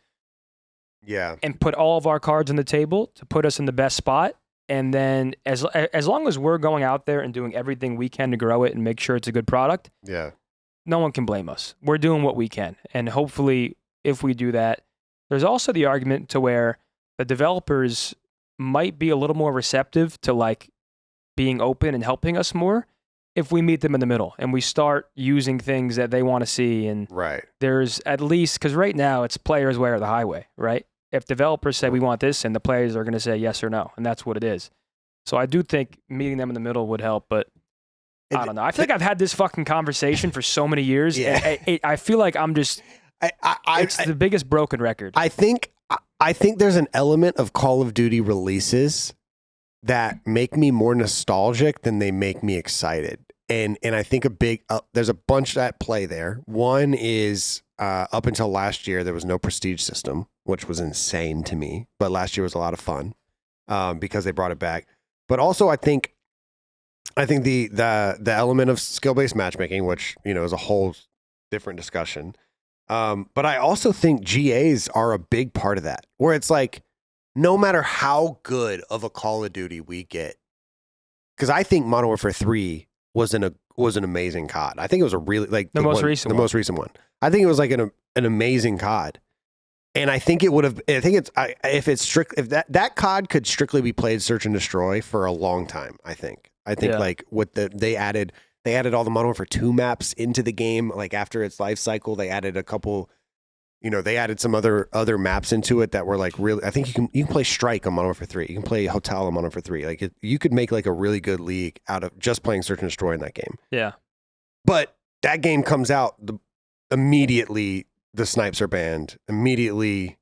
Yeah. And put all of our cards on the table to put us in the best spot. And then as long as we're going out there and doing everything we can to grow it and make sure it's a good product, no one can blame us. We're doing what we can. And hopefully, if we do that, there's also the argument to where the developers might be a little more receptive to, like, being open and helping us more. if we meet them in the middle and we start using things that they want to see, and there's at least, because right now it's players' way or the highway, right? If developers say we want this, and the players are going to say yes or no, and that's what it is. So I do think meeting them in the middle would help, but I don't know. I feel like I've had this fucking conversation for so many years. Yeah. I feel like I'm just, it's the biggest broken record. I think there's an element of Call of Duty releases that make me more nostalgic than they make me excited. And I think there's a bunch at play there. One is up until last year, there was no prestige system, which was insane to me. But last year was a lot of fun because they brought it back. But also, I think the element of skill-based matchmaking, which is a whole different discussion. But I also think GAs are a big part of that, where it's like, no matter how good of a Call of Duty we get, because I think Modern Warfare 3 was an amazing COD. I think it was a really the most recent one. I think it was like an amazing COD, and I think it would have. I think if that COD could strictly be played search and destroy for a long time. I think like with they added all the Modern Warfare 2 maps into the game. Like after its life cycle, they added a couple. They added some other maps into it that were like really. I think you can play Strike on Modern Warfare 3. You can play Hotel on Modern Warfare 3. Like you could make like a really good league out of just playing Search and Destroy in that game. Yeah, but that game comes out immediately. The snipes are banned immediately.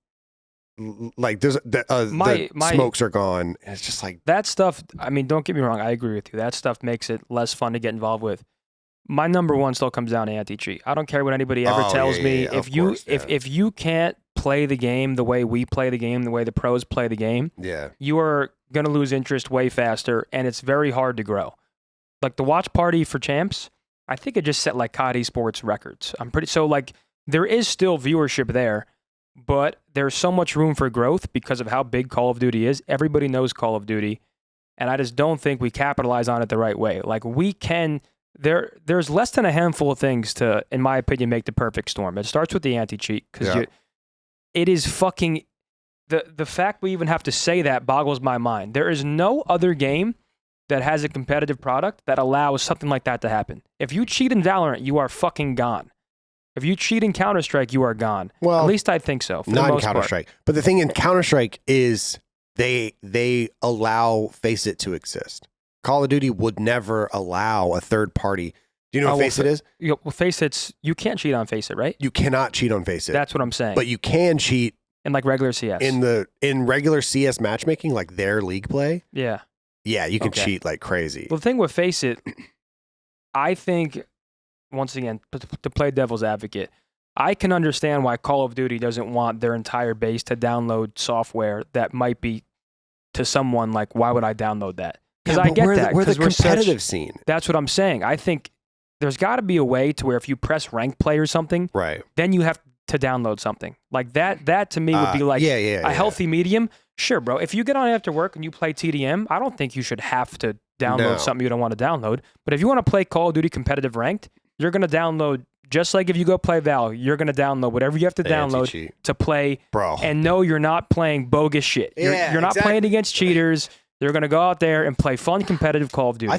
Like there's the smokes are gone. And it's just like that stuff. I mean, don't get me wrong. I agree with you. That stuff makes it less fun to get involved with. My number one still comes down to anti-cheat. I don't care what anybody ever tells me. If you can't play the game the way we play the game, the way the pros play the game, you are going to lose interest way faster, and it's very hard to grow. Like the watch party for champs, I think it just set like COD Esports records. There is still viewership there, but there's so much room for growth because of how big Call of Duty is. Everybody knows Call of Duty, and I just don't think we capitalize on it the right way. Like we can... There's less than a handful of things to, in my opinion, make the perfect storm. It starts with the anti-cheat because it is fucking the fact we even have to say that boggles my mind. There is no other game that has a competitive product that allows something like that to happen. If you cheat in Valorant, you are fucking gone. If you cheat in Counter-Strike, you are gone. Well, at least I think so. Not in Counter-Strike, but the thing in Counter-Strike is they allow Face It to exist. Call of Duty would never allow a third party. Do you know what Face It is? Face It's, you can't cheat on Face It, right? You cannot cheat on Face It. That's what I'm saying. But you can cheat in like regular CS. In regular CS matchmaking, like their league play. Yeah. Yeah, you can cheat like crazy. Well, the thing with Face It, I think, once again, to play devil's advocate, I can understand why Call of Duty doesn't want their entire base to download software that might be to someone like, why would I download that? Because I get that. We're the competitive scene. That's what I'm saying. I think there's got to be a way to where if you press rank play or something, then you have to download something. Like that to me would be like a healthy medium. Sure, bro. If you get on after work and you play TDM, I don't think you should have to download something you don't want to download. But if you want to play Call of Duty competitive ranked, you're going to download, just like if you go play Val, you're going to download whatever you have to download to play. Bro. And no, you're not playing bogus shit. You're not playing against cheaters. They're going to go out there and play fun, competitive Call of Duty.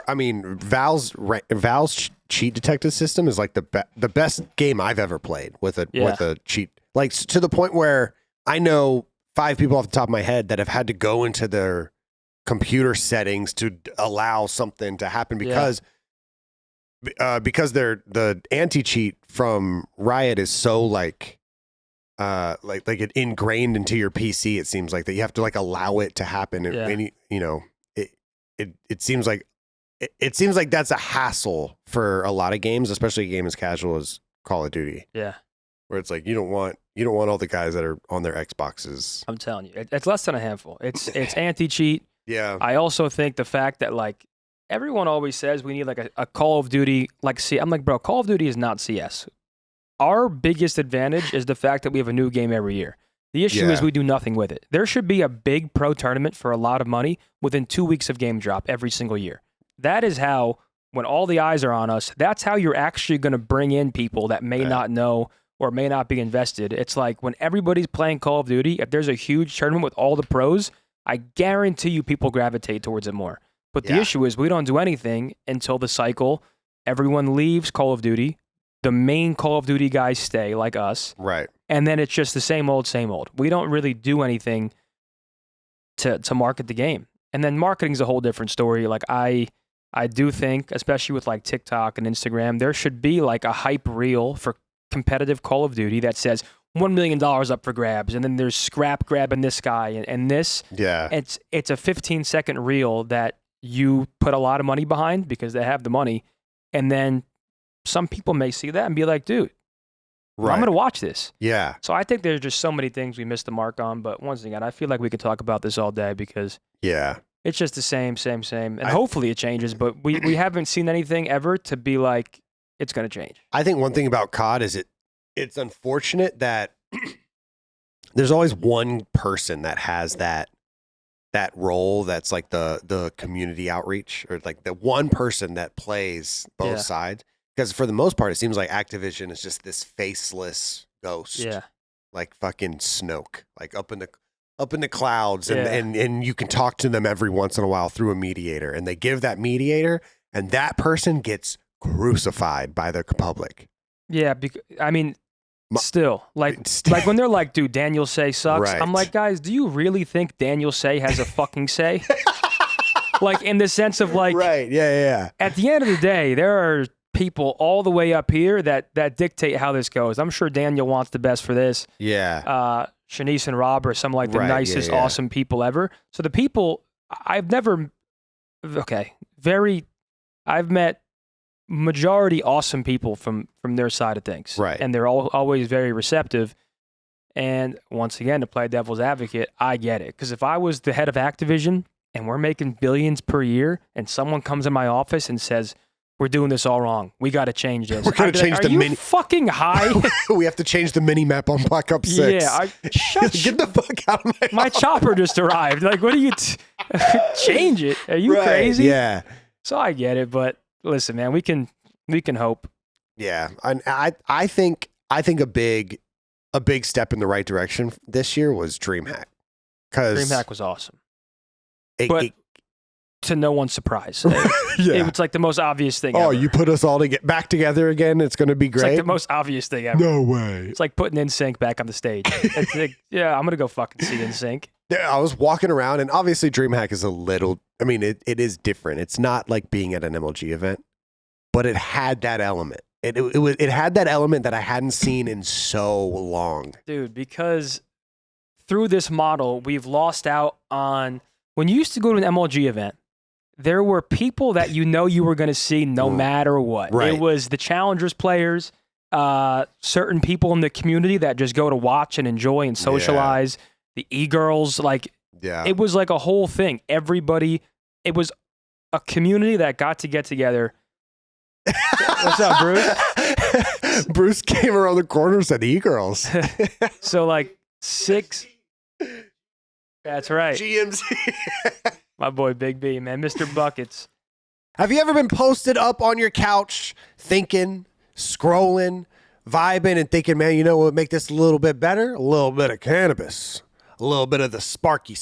I mean, Val's cheat detective system is like the best game I've ever played with a cheat. Like to the point where I know 5 people off the top of my head that have had to go into their computer settings to allow something to happen because the anti-cheat from Riot is so like it ingrained into your PC. It seems like that you have to like allow it to happen, and it seems like that's a hassle for a lot of games, especially a game as casual as Call of Duty. Yeah, where it's like you don't want all the guys that are on their Xboxes. I'm telling you, it's less than a handful. It's anti-cheat. Yeah. I also think the fact that like everyone always says we need like a Call of Duty like I'm like, bro, Call of Duty is not CS. Our biggest advantage is the fact that we have a new game every year. The issue is we do nothing with it. There should be a big pro tournament for a lot of money within 2 weeks of game drop every single year. That is how, when all the eyes are on us, that's how you're actually going to bring in people that may not know or may not be invested. It's like when everybody's playing Call of Duty, if there's a huge tournament with all the pros, I guarantee you people gravitate towards it more. But the issue is we don't do anything until the cycle. Everyone leaves Call of Duty. The main Call of Duty guys stay, like us. Right. And then it's just the same old, same old. We don't really do anything to market the game. And then marketing's a whole different story. Like I do think, especially with like TikTok and Instagram, there should be like a hype reel for competitive Call of Duty that says $1 million up for grabs, and then there's scrap grabbing this guy and this. Yeah. It's a 15-second reel that you put a lot of money behind because they have the money, and then some people may see that and be like, dude, I'm going to watch this. Yeah. So I think there's just so many things we missed the mark on, but once again, I feel like we could talk about this all day because it's just the same. And hopefully it changes, but we haven't seen anything ever to be like, it's going to change. I think one thing about COD is it's unfortunate that there's always one person that has that role that's like the community outreach, or like the one person that plays both sides. Because for the most part, it seems like Activision is just this faceless ghost. Yeah. Like fucking Snoke, like up in the clouds, and you can talk to them every once in a while through a mediator, and they give that mediator, and that person gets crucified by the public. Yeah, I mean, still, like when they're like, dude, Daniel Say sucks. Right. I'm like, guys, do you really think Daniel Say has a fucking say? Like in the sense of like, right, yeah. At the end of the day, there are people all the way up here that dictate how this goes. I'm sure Daniel wants the best for this. Yeah. Shanice and Rob are some like the nicest, awesome people ever. So the people I've met majority awesome people from their side of things. Right. And they're always very receptive. And once again, to play devil's advocate, I get it. Because if I was the head of Activision and we're making billions per year and someone comes in my office and says, we're doing this all wrong, we got to change this. We're going to change the mini. Are you fucking high? We have to change the mini map on Black Ops 6. Yeah. Get the fuck out of my chopper just arrived. Like, what do you change it? Are you crazy? Yeah. So I get it, but listen, man, we can hope. Yeah. I think a big step in the right direction this year was DreamHack. DreamHack was awesome. To no one's surprise. It's like the most obvious thing ever. You put us all back together again? It's going to be great? It's like the most obvious thing ever. No way. It's like putting NSYNC back on the stage. It's like, I'm going to go fucking see NSYNC. Yeah, I was walking around, and obviously DreamHack is it is different. It's not like being at an MLG event, but it had that element. It had that element that I hadn't seen in so long. Dude, because through this model, we've lost out on, when you used to go to an MLG event, there were people that you were going to see no matter what. Right. It was the Challengers players, certain people in the community that just go to watch and enjoy and socialize, the e-girls, it was like a whole thing. Everybody, it was a community that got to get together. What's up, Bruce? Bruce came around the corner and said e-girls. So like 6... That's right. GMZ. My boy Big B, man. Mr. Buckets. Have you ever been posted up on your couch thinking, scrolling, vibing, and thinking, man, you know what would make this a little bit better? A little bit of cannabis. A little bit of the sparky.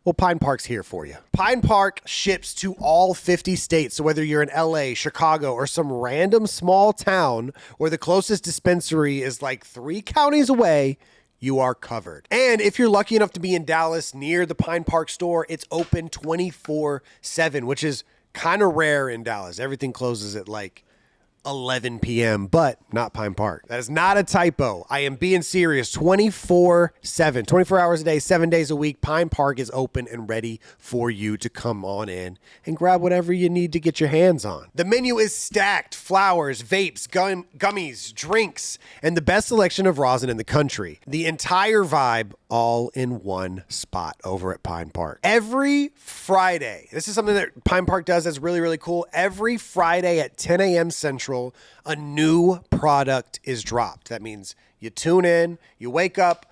Well, Pine Park's here for you. Pine Park ships to all 50 states. So whether you're in LA, Chicago, or some random small town where the closest dispensary is like 3 counties away, you are covered. And if you're lucky enough to be in Dallas near the Pine Park store, it's open 24/7, which is kind of rare in Dallas. Everything closes at like 11 p.m., but not Pine Park. That is not a typo. I am being serious. 24/7, 24 hours a day, 7 days a week. Pine Park is open and ready for you to come on in and grab whatever you need to get your hands on. The menu is stacked. Flowers, vapes, gummies, drinks, and the best selection of rosin in the country. The entire vibe all in one spot over at Pine Park. Every Friday, this is something that Pine Park does that's really, really cool. Every Friday at 10 a.m. Central, a new product is dropped. That means you tune in, you wake up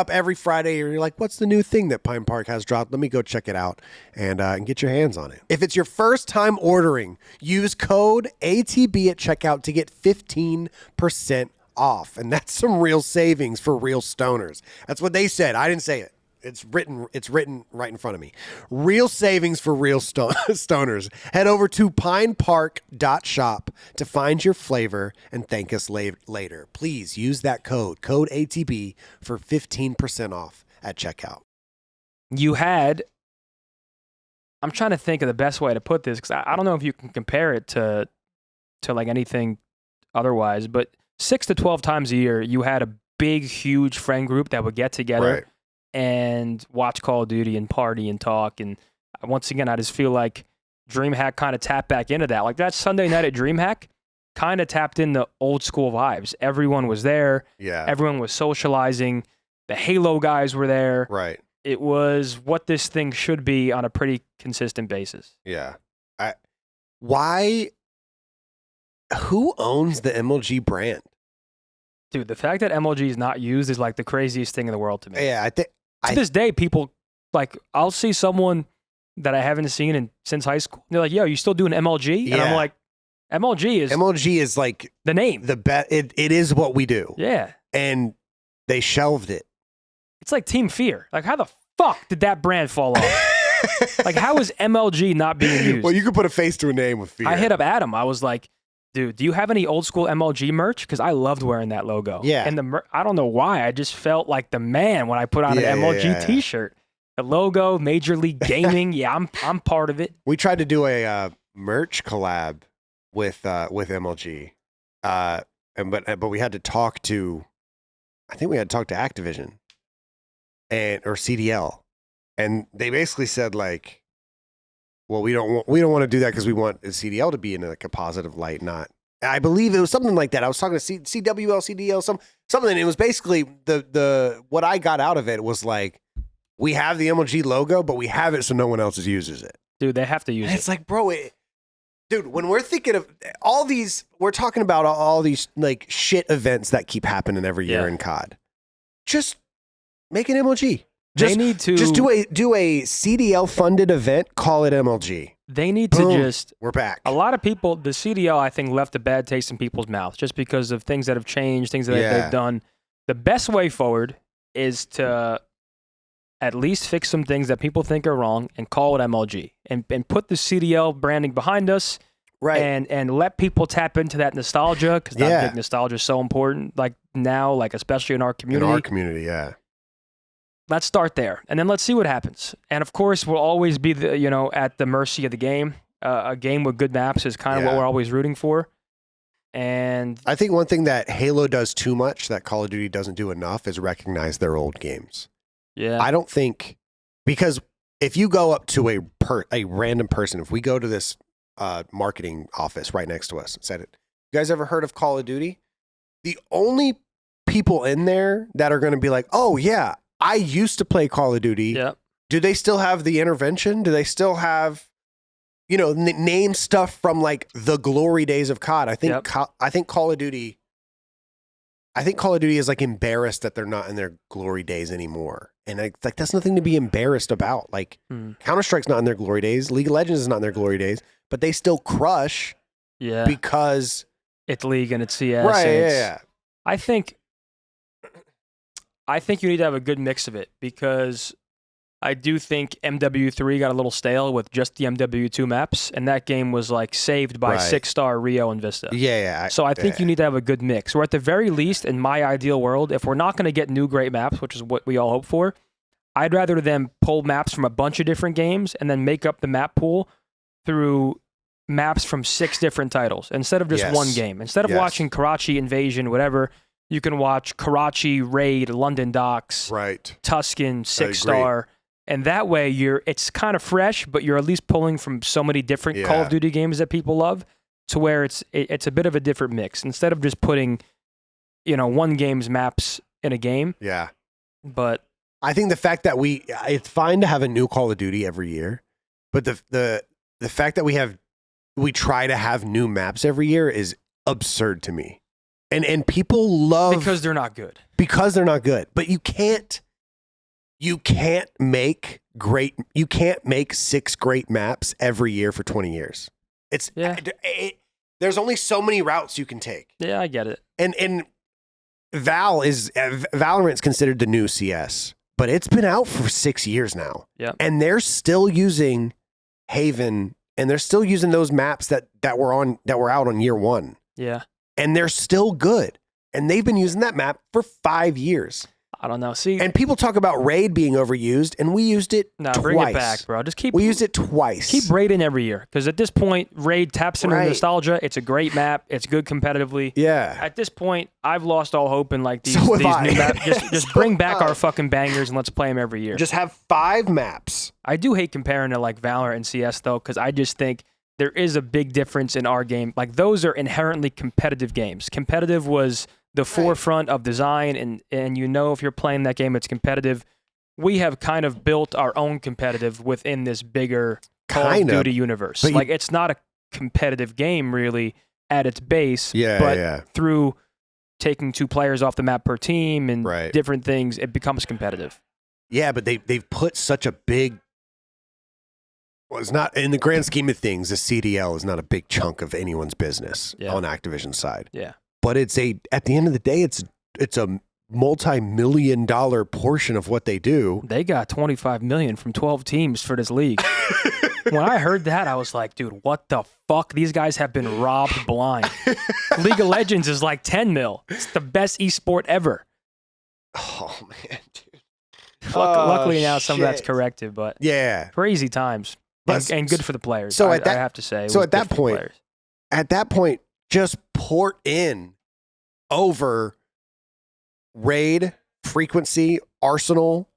every Friday and you're like, what's the new thing that Pine Park has dropped? Let me go check it out and get your hands on it. If it's your first time ordering, use code ATB at checkout to get 15% off. And that's some real savings for real stoners. That's what they said. I didn't say it. It's written right in front of me. Real savings for real stoners. Head over to pinepark.shop to find your flavor and thank us later. Please use that code ATB for 15% off at checkout. I'm trying to think of the best way to put this, because I don't know if you can compare it to like anything otherwise, but 6 to 12 times a year, you had a big, huge friend group that would get together and watch Call of Duty and party and talk. And once again, I just feel like DreamHack kind of tapped back into that. Like that Sunday night at DreamHack kind of tapped into old school vibes. Everyone was there. Yeah. Everyone was socializing. The Halo guys were there. Right. It was what this thing should be on a pretty consistent basis. Yeah. Who owns the MLG brand? Dude, the fact that MLG is not used is like the craziest thing in the world to me. Yeah, to this day, people, like, I'll see someone that I haven't seen since high school. They're like, yo, you still doing MLG? Yeah. And I'm like, MLG is like the name. It is what we do. Yeah. And they shelved it. It's like Team Fear. Like, how the fuck did that brand fall off? Like, how is MLG not being used? Well, you could put a face to a name with Fear. I hit up Adam. I was like, dude, do you have any old school MLG merch? Because I loved wearing that logo. Yeah. And I don't know why. I just felt like the man when I put on an MLG t-shirt. The logo, Major League Gaming. Yeah, I'm part of it. We tried to do a merch collab with MLG, but we had to talk to, I think we had to talk to Activision or CDL, and they basically said like, well, we don't want to do that because we want CDL to be in like a positive light, not. I believe it was something like that. I was talking to CWL, CDL, something. And it was basically the what I got out of it was like, we have the MLG logo, but we have it so no one else uses it. Dude, they have to use it. It's like, bro, dude, when we're thinking of all these, we're talking about all these like shit events that keep happening every year in COD. Just make an MLG. They need to just do a CDL funded event. Call it MLG. They need to just. We're back. A lot of people, the CDL, I think, left a bad taste in people's mouths just because of things that have changed, things that they've done. The best way forward is to at least fix some things that people think are wrong and call it MLG and put the CDL branding behind us. Right. And let people tap into that nostalgia, because I think nostalgia is so important. Like now, like especially in our community. In our community, yeah. Let's start there, and then let's see what happens. And of course, we'll always be at the mercy of the game. A game with good maps is kind of what we're always rooting for. And I think one thing that Halo does too much that Call of Duty doesn't do enough is recognize their old games. Yeah, I don't think, because if you go up to a random person, if we go to this marketing office right next to us and said, "You guys ever heard of Call of Duty?" The only people in there that are going to be like, "Oh yeah, I used to play Call of Duty." Yep. Do they still have the intervention? Do they still have, name stuff from like the glory days of COD? I think I think Call of Duty is like embarrassed that they're not in their glory days anymore. And like that's nothing to be embarrassed about. Like Counter-Strike's not in their glory days. League of Legends is not in their glory days, but they still crush because it's League and it's CS. Right, yeah. I think you need to have a good mix of it, because I do think MW3 got a little stale with just the MW2 maps, and that game was like saved by 6-star Rio and Vista. Yeah. So I think you need to have a good mix. Or at the very least, in my ideal world, if we're not going to get new great maps, which is what we all hope for, I'd rather them pull maps from a bunch of different games and then make up the map pool through maps from 6 different titles instead of just one game. Instead of watching Karachi Invasion, whatever, you can watch Karachi Raid, London Docks, Tuscan, 6-star. And that way it's kind of fresh, but you're at least pulling from so many different Call of Duty games that people love, to where it's a bit of a different mix instead of just putting, one game's maps in a game. Yeah. But I think the fact that it's fine to have a new Call of Duty every year, but the fact that we try to have new maps every year is absurd to me. And people love, because they're not good. But you can't make 6 great maps every year for 20 years. There's only so many routes you can take. Yeah, I get it. And Valorant's considered the new CS, but it's been out for 6 years now. Yeah. And they're still using Haven, and they're still using those maps that were out on year 1. Yeah. And they're still good. And they've been using that map for 5 years. I don't know. See, and people talk about Raid being overused, and we used it twice. Bring it back, bro. We used it twice. Keep Raid in every year, because at this point, Raid taps into nostalgia. It's a great map. It's good competitively. Yeah. At this point, I've lost all hope in like these So new have I. maps. Just bring back our fucking bangers and let's play them every year. Just have 5 maps. I do hate comparing to like Valorant and CS though, because I just think there is a big difference in our game. Like those are inherently competitive games. Competitive was the forefront of design, and you know if you're playing that game, it's competitive. We have kind of built our own competitive within this bigger Call of Duty universe. Like it's not a competitive game really at its base, but through taking 2 players off the map per team and different things, it becomes competitive. Yeah, but they've put such a big. Well, it's not in the grand scheme of things. The CDL is not a big chunk of anyone's business on Activision's side. Yeah. But at the end of the day, it's a multi-million-dollar portion of what they do. They got $25 million from 12 teams for this league. When I heard that, I was like, dude, what the fuck? These guys have been robbed blind. League of Legends is like 10 mil. It's the best esport ever. Oh, man, dude. Luckily now some of that's corrected, but crazy times. And good for the players, I have to say. So at that point, just port in over Raid, Frequency, Arsenal,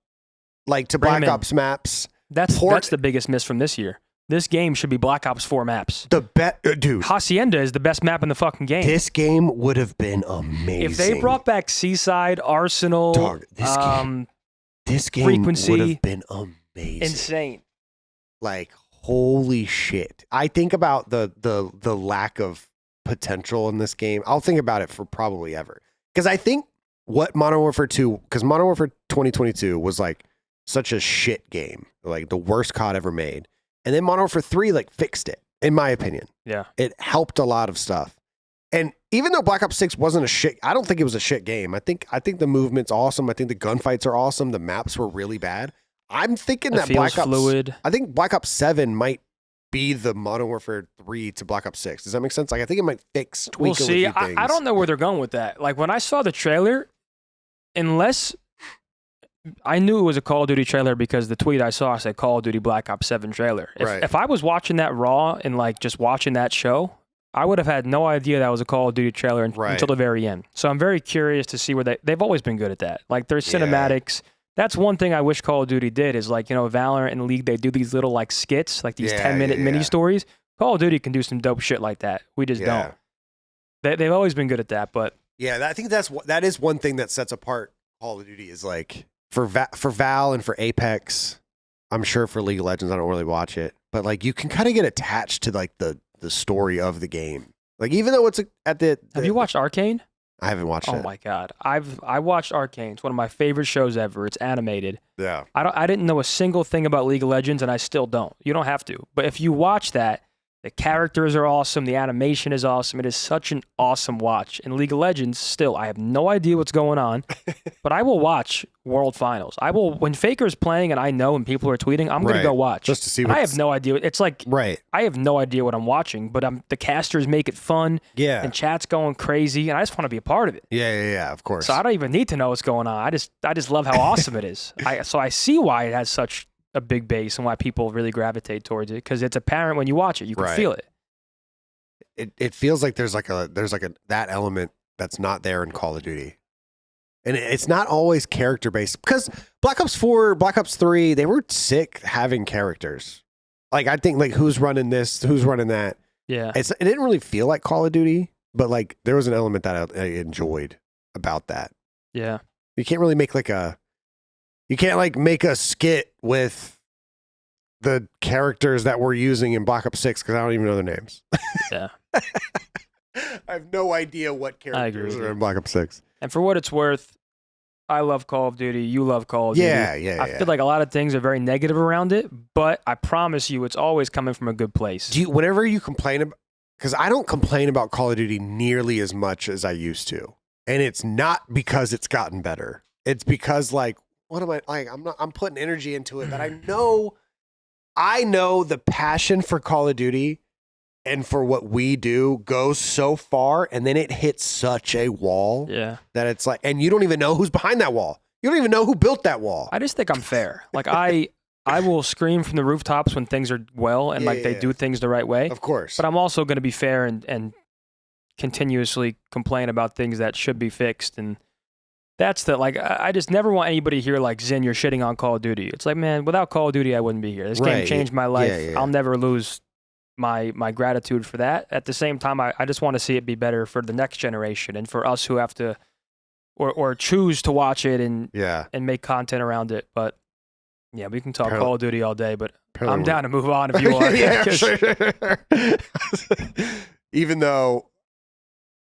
like to Black Ops maps. That's the biggest miss from this year. This game should be Black Ops 4 maps. Dude. Hacienda is the best map in the fucking game. This game would have been amazing. If they brought back Seaside, Arsenal, this game Frequency, would have been amazing. Insane. Like, holy shit. I think about the lack of potential in this game. I'll think about it for probably ever. Because I think what Modern Warfare 2, because Modern Warfare 2022 was like such a shit game, like the worst COD ever made. And then Modern Warfare 3 like fixed it, in my opinion. Yeah. It helped a lot of stuff. And even though Black Ops 6 wasn't a shit, I don't think it was a shit game. I think the movement's awesome. I think the gunfights are awesome. The maps were really bad. I'm thinking that Black Ops fluid. I think Black Ops 7 might be the Modern Warfare 3 to Black Ops 6. Does that make sense? Like, I think it might tweak a few things. I don't know where they're going with that. Like, when I saw the trailer, unless I knew it was a Call of Duty trailer because the tweet I saw said Call of Duty Black Ops 7 trailer. If I was watching that raw and like just watching that show, I would have had no idea that was a Call of Duty trailer until the very end. So I'm very curious to see where they've always been good at that. Like their cinematics. That's one thing I wish Call of Duty did is like, Valorant and League, they do these little like skits, like these 10-minute mini stories. Call of Duty can do some dope shit like that. We just don't. They've always been good at that, but I think that is one thing that sets apart Call of Duty is like for Val and for Apex. I'm sure for League of Legends, I don't really watch it, but like you can kind of get attached to like the story of the game. Like even though it's have you watched Arcane? I haven't watched it. Oh my god, I watched Arcane. It's one of my favorite shows ever. It's animated. Yeah. I didn't know a single thing about League of Legends, and I still don't. You don't have to, but if you watch that, the characters are awesome. The animation is awesome. It is such an awesome watch. In League of Legends, still, I have no idea what's going on, but I will watch World Finals. I will when Faker's playing and I know and people are tweeting, I'm going to go watch. Just to see I have no idea. It's like I have no idea what I'm watching, but the casters make it fun. Yeah. And chat's going crazy, and I just want to be a part of it. Yeah, of course. So I don't even need to know what's going on. I just love how awesome it is. So I see why it has such a big base and why people really gravitate towards it because it's apparent when you watch it. You can feel it. It feels like there's like that element that's not there in Call of Duty. And it's not always character based because Black Ops 4, Black Ops 3, they were sick having characters. Like I think like who's running this, who's running that. Yeah. It didn't really feel like Call of Duty, but like there was an element that I enjoyed about that. Yeah. You can't really make make a skit with the characters that we're using in Black Ops 6 because I don't even know their names. Yeah. I have no idea what characters are in Black Ops 6. And for what it's worth, I love Call of Duty. You love Call of Duty. Yeah. I feel like a lot of things are very negative around it, but I promise you it's always coming from a good place. Whenever you complain about, because I don't complain about Call of Duty nearly as much as I used to. And it's not because it's gotten better. It's because like what am I like? I'm putting energy into it that I know the passion for Call of Duty and for what we do goes so far, and then it hits such a wall that it's like, and you don't even know who's behind that wall. You don't even know who built that wall. I just think I'm fair. Like I will scream from the rooftops when things are well and they do things the right way. Of course. But I'm also going to be fair and continuously complain about things that should be fixed. And that's I just never want anybody to hear like, Zin, you're shitting on Call of Duty. It's like, man, without Call of Duty, I wouldn't be here. This game changed my life. Yeah. I'll never lose my gratitude for that. At the same time, I just want to see it be better for the next generation and for us who have to or choose to watch it and make content around it. But yeah, we can talk Call of Duty all day, but I'm down to move on if you are. Yeah, sure. Even though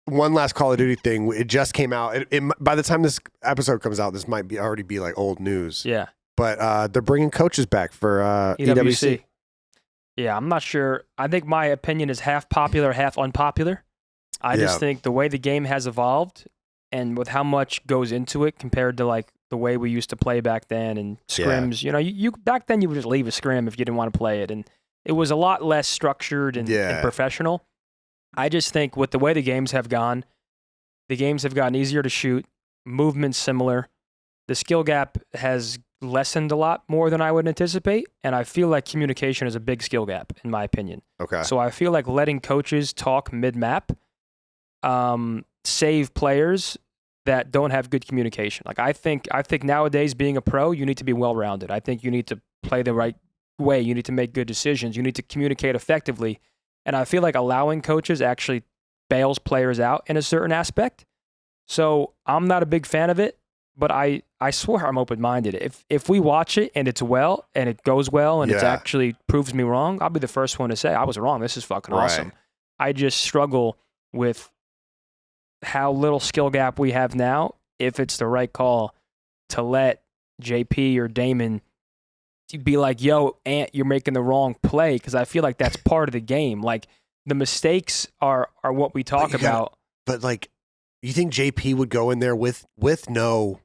one last Call of Duty thing, it just came out. By the time this episode comes out, this might already be like old news. Yeah. But they're bringing coaches back for EWC. Yeah, I'm not sure. I think my opinion is half popular, half unpopular. I just think the way the game has evolved and with how much goes into it compared to like the way we used to play back then and scrims, you back then you would just leave a scrim if you didn't want to play it. And it was a lot less structured and professional. I just think with the way the games have gotten easier to shoot, movement similar. The skill gap has lessened a lot more than I would anticipate, and I feel like communication is a big skill gap, in my opinion. Okay. So I feel like letting coaches talk mid-map save players that don't have good communication. Like I think nowadays being a pro, you need to be well-rounded. I think you need to play the right way. You need to make good decisions. You need to communicate effectively. And I feel like allowing coaches actually bails players out in a certain aspect. So I'm not a big fan of it, but I swear I'm open-minded. If we watch it and it's well and it goes well and it actually proves me wrong, I'll be the first one to say I was wrong. This is fucking awesome. I just struggle with how little skill gap we have now, if it's the right call to let JP or Damon be like, yo, Ant, you're making the wrong play, because I feel like that's part of the game. Like the mistakes are what we talk about. But like, you think JP would go in there with no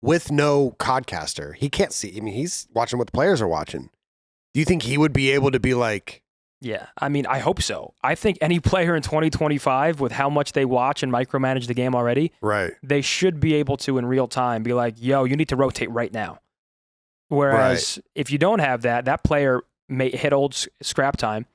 codcaster? He can't see. I mean, he's watching what the players are watching. Do you think he would be able to be like? Yeah, I mean, I hope so. I think any player in 2025, with how much they watch and micromanage the game already, they should be able to in real time be like, yo, you need to rotate right now. Whereas if you don't have that, that player may hit old scrap time,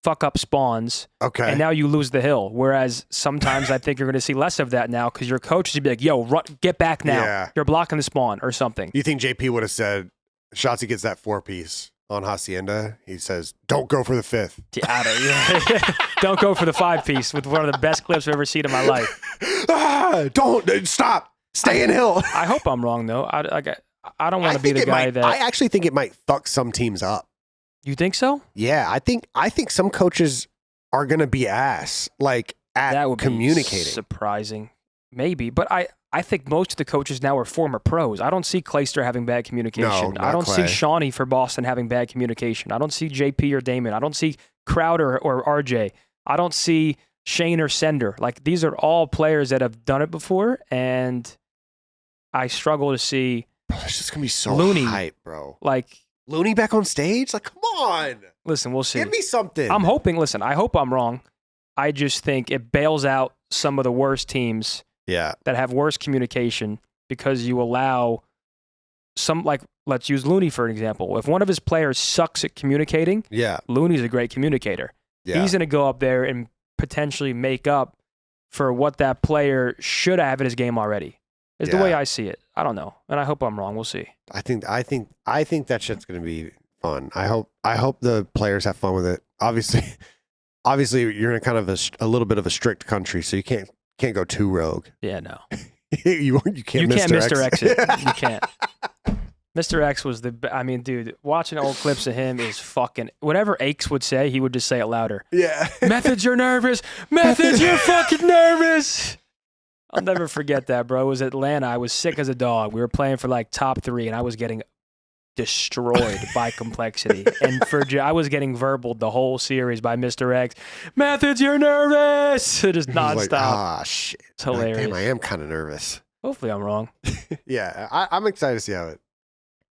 fuck up spawns, and now you lose the hill. Whereas sometimes I think you're going to see less of that now because your coach would be like, yo, get back now. Yeah. You're blocking the spawn or something. You think JP would have said, Shotzi gets that 4-piece on Hacienda, he says, don't go for the 5th. Don't go for the 5-piece with one of the best clips I've ever seen in my life. Don't stop. Stay in hill. I hope I'm wrong, though. I don't want to be the guy that... I actually think it might fuck some teams up. You think so? Yeah, I think some coaches are going to be ass, like, at that would communicating. Be surprising. Maybe. But I think most of the coaches now are former pros. I don't see Clayster having bad communication. No, I don't Clay. See Shawnee for Boston having bad communication. I don't see JP or Damon. I don't see Crowder or RJ. I don't see Shane or Sender. Like, these are all players that have done it before, and I struggle to see... Bro, it's just going to be so Looney, hype, bro. Like... Looney back on stage? Like, come on. Listen, we'll see. Give me something. I'm hoping... Listen, I hope I'm wrong. I just think it bails out some of the worst teams that have worse communication because you allow some, like, let's use Looney for an example. If one of his players sucks at communicating, Looney's a great communicator. Yeah. He's going to go up there and potentially make up for what that player should have in his game already. Is the way I see it. I don't know. And I hope I'm wrong. We'll see. I think that shit's going to be fun. I hope the players have fun with it. Obviously you're in kind of a little bit of a strict country, so you can't go too rogue. Yeah, no. you can't Mr. X it. You can't. Mr. X was I mean, dude, watching old clips of him is fucking... Whatever Aches would say, he would just say it louder. Yeah. Methodz, you're nervous. Methodz, you're fucking nervous. I'll never forget that, bro. It was Atlanta. I was sick as a dog. We were playing for like top 3, and I was getting destroyed by complexity. And I was getting verbaled the whole series by Mr. X. Methodz, you're nervous. Just nonstop. Like, shit. It's hilarious. Damn, I am kind of nervous. Hopefully I'm wrong. Yeah, I'm excited to see how it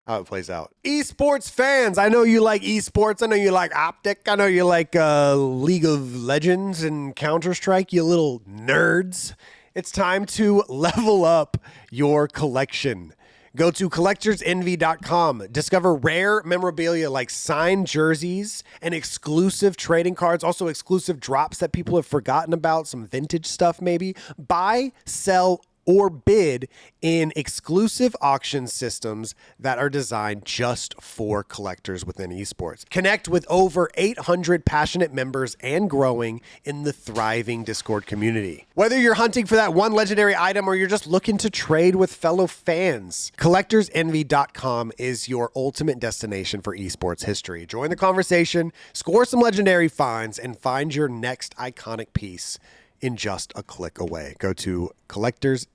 how it plays out. Esports fans, I know you like esports. I know you like OpTic. I know you like League of Legends and Counter-Strike, you little nerds. It's time to level up your collection. Go to collectorsenvy.com. Discover rare memorabilia like signed jerseys and exclusive trading cards, also exclusive drops that people have forgotten about, some vintage stuff maybe. Buy, sell, or bid in exclusive auction systems that are designed just for collectors within esports. Connect with over 800 passionate members and growing in the thriving Discord community. Whether you're hunting for that one legendary item or you're just looking to trade with fellow fans, collectorsenvy.com is your ultimate destination for esports history. Join the conversation, score some legendary finds, and find your next iconic piece in just a click away. Go to collectorsenvy.com.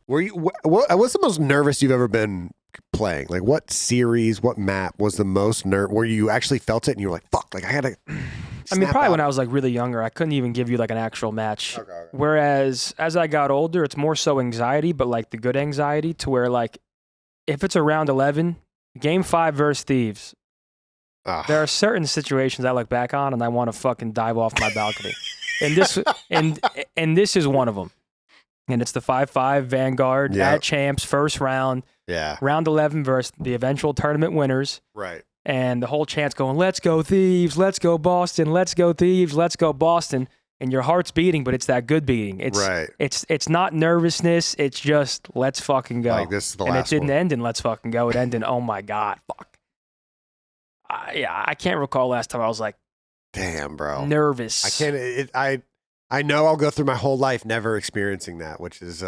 What's the most nervous you've ever been playing? Like, what series, what map was the most where you actually felt it and you were like, fuck, like I gotta probably when I was like really younger, I couldn't even give you like an actual match. Okay. Whereas as I got older, it's more so anxiety, but like the good anxiety to where like if it's a round 11, game 5 versus Thieves, there are certain situations I look back on and I want to fucking dive off my balcony. And this and this is one of them. And it's the 5-5 Vanguard at Champs, first round. Yeah. Round 11 versus the eventual tournament winners. Right. And the whole chant's going, let's go Thieves, let's go Boston, let's go Thieves, let's go Boston. And your heart's beating, but it's that good beating. It's not nervousness. It's just let's fucking go. Like this is the last one. And it didn't one. end in let's fucking go. It ended in oh my God, fuck. I can't recall last time I was like, damn, bro, nervous. I can't. I know I'll go through my whole life never experiencing that, which is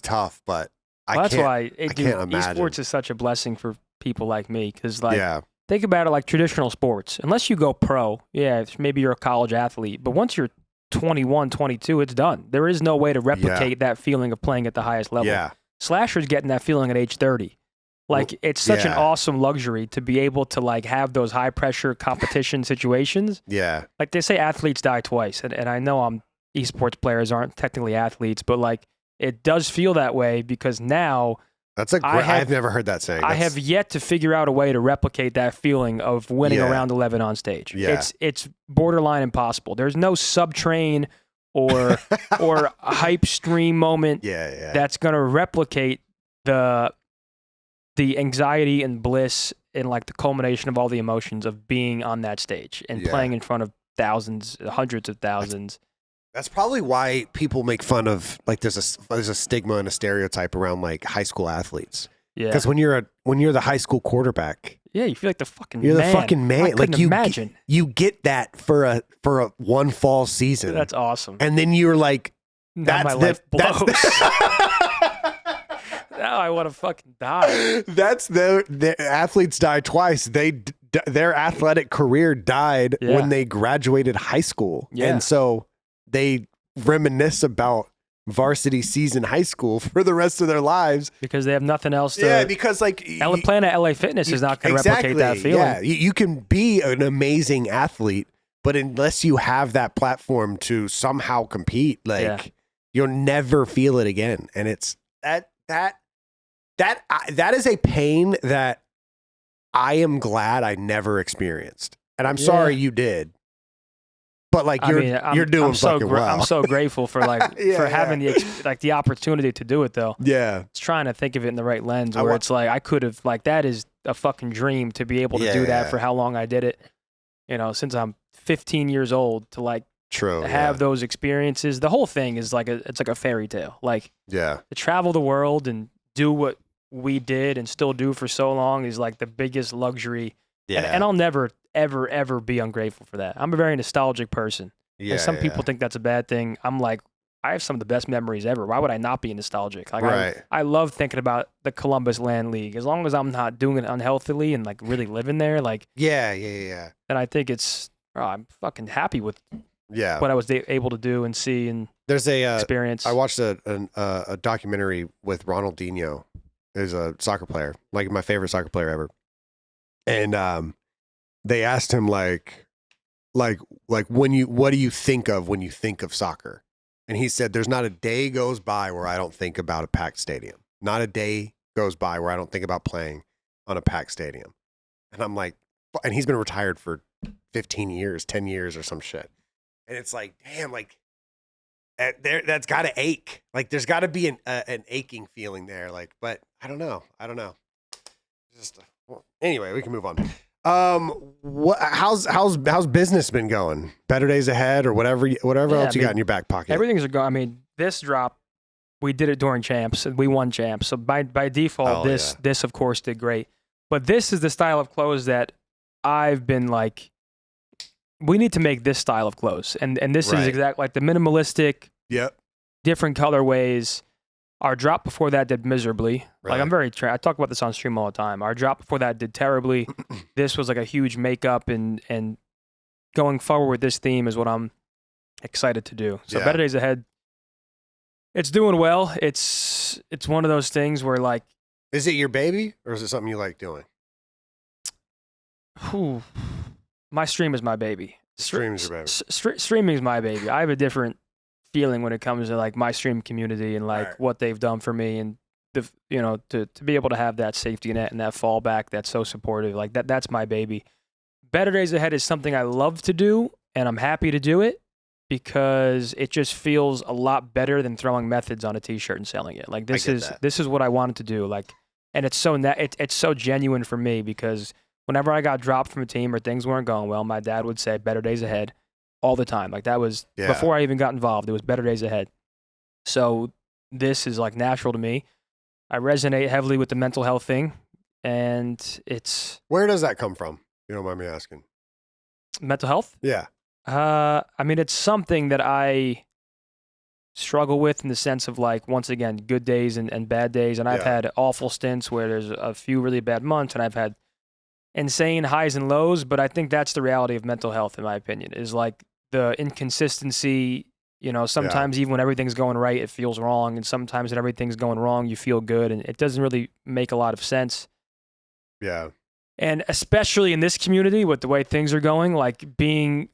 tough. But that's why I can't imagine. Esports is such a blessing for people like me because think about it like traditional sports. Unless you go pro, maybe you're a college athlete, but once you're 21, 22, it's done. There is no way to replicate that feeling of playing at the highest level. Yeah. Slashers getting that feeling at age 30. Like, it's such an awesome luxury to be able to, like, have those high-pressure competition situations. Yeah. Like, they say athletes die twice, and I know esports players aren't technically athletes, but, like, it does feel that way because now... That's a great... I've never heard that saying. I have yet to figure out a way to replicate that feeling of winning a round 11 on stage. Yeah. It's borderline impossible. There's no sub-train or a hype stream moment that's going to replicate the anxiety and bliss and like the culmination of all the emotions of being on that stage and playing in front of thousands, hundreds of thousands. That's probably why people make fun of like there's a stigma and a stereotype around like high school athletes. Yeah. Because when you're the high school quarterback, you feel like the fucking you're man. the fucking man. I couldn't imagine. You get that for a one fall season. That's awesome. And then you're like, now my life blows. Now I want to fucking die. That's the athletes die twice. Their athletic career died when they graduated high school. Yeah. And so they reminisce about varsity season high school for the rest of their lives. Because they have nothing else to... Yeah, because like... playing at LA Fitness is not going to replicate that feeling. Yeah, you can be an amazing athlete, but unless you have that platform to somehow compete, like you'll never feel it again. And it's that is a pain that I am glad I never experienced. And I'm sorry you did. But like you're doing fucking well. I'm so grateful for like for having the opportunity to do it though. Yeah. It's trying to think of it in the right lens where it's like I could have like that is a fucking dream to be able to do that for how long I did it. You know, since I'm 15 years old to like have those experiences. The whole thing is like it's like a fairy tale. Like to travel the world and do what we did and still do for so long is like the biggest luxury. Yeah. And I'll never, ever, ever be ungrateful for that. I'm a very nostalgic person. Yeah. And some people think that's a bad thing. I'm like, I have some of the best memories ever. Why would I not be nostalgic? Like I love thinking about the Columbus Land League. As long as I'm not doing it unhealthily and like really living there, like and I think I'm fucking happy with what I was able to do and see and there's a experience. I watched a documentary with Ronaldinho. He's a soccer player, like my favorite soccer player ever. And they asked him like what do you think of when you think of soccer? And he said, there's not a day goes by where I don't think about a packed stadium. Not a day goes by where I don't think about playing on a packed stadium. And I'm like, and he's been retired for 15 years, 10 years or some shit. And it's like, damn, like that's got to ache. Like there's got to be an aching feeling there. Like, but I don't know. Just anyway, we can move on. How's business been going? Better days ahead or whatever else you got in your back pocket? Everything's going. I mean, this drop, we did it during champs and we won champs. So by default, this of course did great. But this is the style of clothes that I've been like, we need to make this style of clothes. And this is exactly like the minimalistic, different colorways. Our drop before that did miserably. Like I talk about this on stream all the time. Our drop before that did terribly. This was like a huge makeup and going forward with this theme is what I'm excited to do. So Better Days Ahead, it's doing well. It's one of those things where like, is it your baby or is it something you like doing? My stream is my baby. Streaming is your baby. Streaming is my baby. I have a different feeling when it comes to like my stream community and like what they've done for me and the to be able to have that safety net and that fallback that's so supportive. Like that's my baby. Better Days Ahead is something I love to do and I'm happy to do it because it just feels a lot better than throwing Methodz on a t-shirt and selling it. Like this is what I wanted to do. Like, and it's so genuine for me because whenever I got dropped from a team or things weren't going well, my dad would say Better Days Ahead all the time. Like that was before I even got involved. It was Better Days Ahead. So this is like natural to me. I resonate heavily with the mental health thing, and it's. Where does that come from? You don't mind me asking. Mental health? Yeah. I mean, it's something that I struggle with in the sense of like, once again, good days and bad days. And I've had awful stints where there's a few really bad months and I've had insane highs and lows. But I think that's the reality of mental health, in my opinion, is like the inconsistency. Sometimes even when everything's going right, it feels wrong. And sometimes when everything's going wrong, you feel good. And it doesn't really make a lot of sense. Yeah. And especially in this community with the way things are going, like being,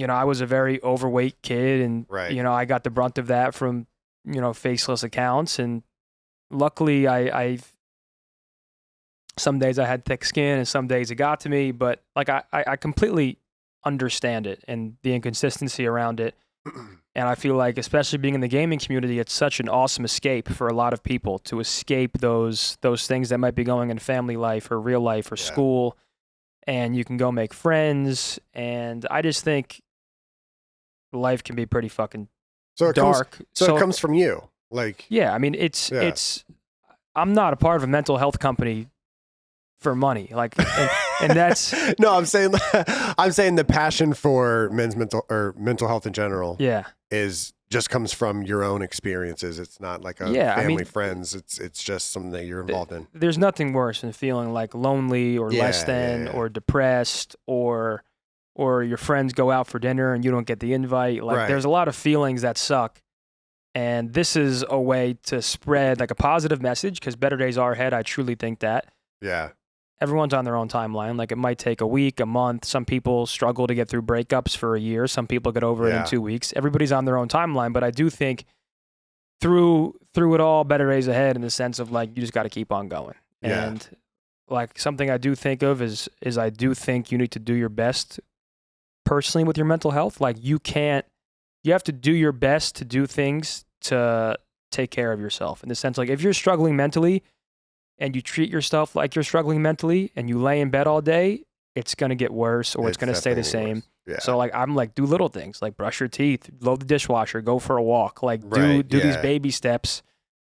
I was a very overweight kid and, I got the brunt of that from, faceless accounts. And luckily I've some days I had thick skin and some days it got to me, but like I completely understand it and the inconsistency around it. And I feel like, especially being in the gaming community, it's such an awesome escape for a lot of people to escape those things that might be going in family life or real life or school. And you can go make friends. And I just think life can be pretty fucking dark. So it comes from you. Like, yeah, I mean, it's, I'm not a part of a mental health company for money. Like, and that's no, I'm saying the passion for men's mental health in general. Is just comes from your own experiences. It's not like a family, friends. It's just something that you're involved in. There's nothing worse than feeling like lonely or less than or depressed or your friends go out for dinner and you don't get the invite. Like there's a lot of feelings that suck. And this is a way to spread like a positive message because better days are ahead. I truly think that. Yeah. Everyone's on their own timeline. Like it might take a week, a month. Some people struggle to get through breakups for a year. Some people get over it in 2 weeks. Everybody's on their own timeline. But I do think through it all, better days ahead in the sense of like, you just got to keep on going. Yeah. And like something I do think of is I do think you need to do your best personally with your mental health. Like you have to do your best to do things to take care of yourself in the sense like if you're struggling mentally, and you treat yourself like you're struggling mentally and you lay in bed all day, it's going to get worse or it's going to stay the same. Yeah. So like, I'm like, do little things like brush your teeth, load the dishwasher, go for a walk, like do these baby steps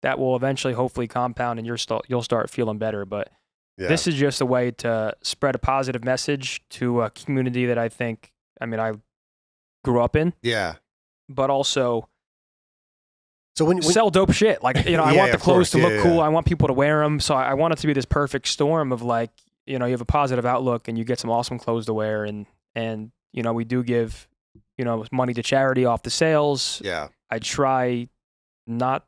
that will eventually hopefully compound and you'll start feeling better. But this is just a way to spread a positive message to a community that I grew up in. Yeah. But also, so when sell dope shit. Like, I want the clothes to look cool. I want people to wear them. So I want it to be this perfect storm of like, you have a positive outlook and you get some awesome clothes to wear. And we do give, money to charity off the sales. Yeah. I try not,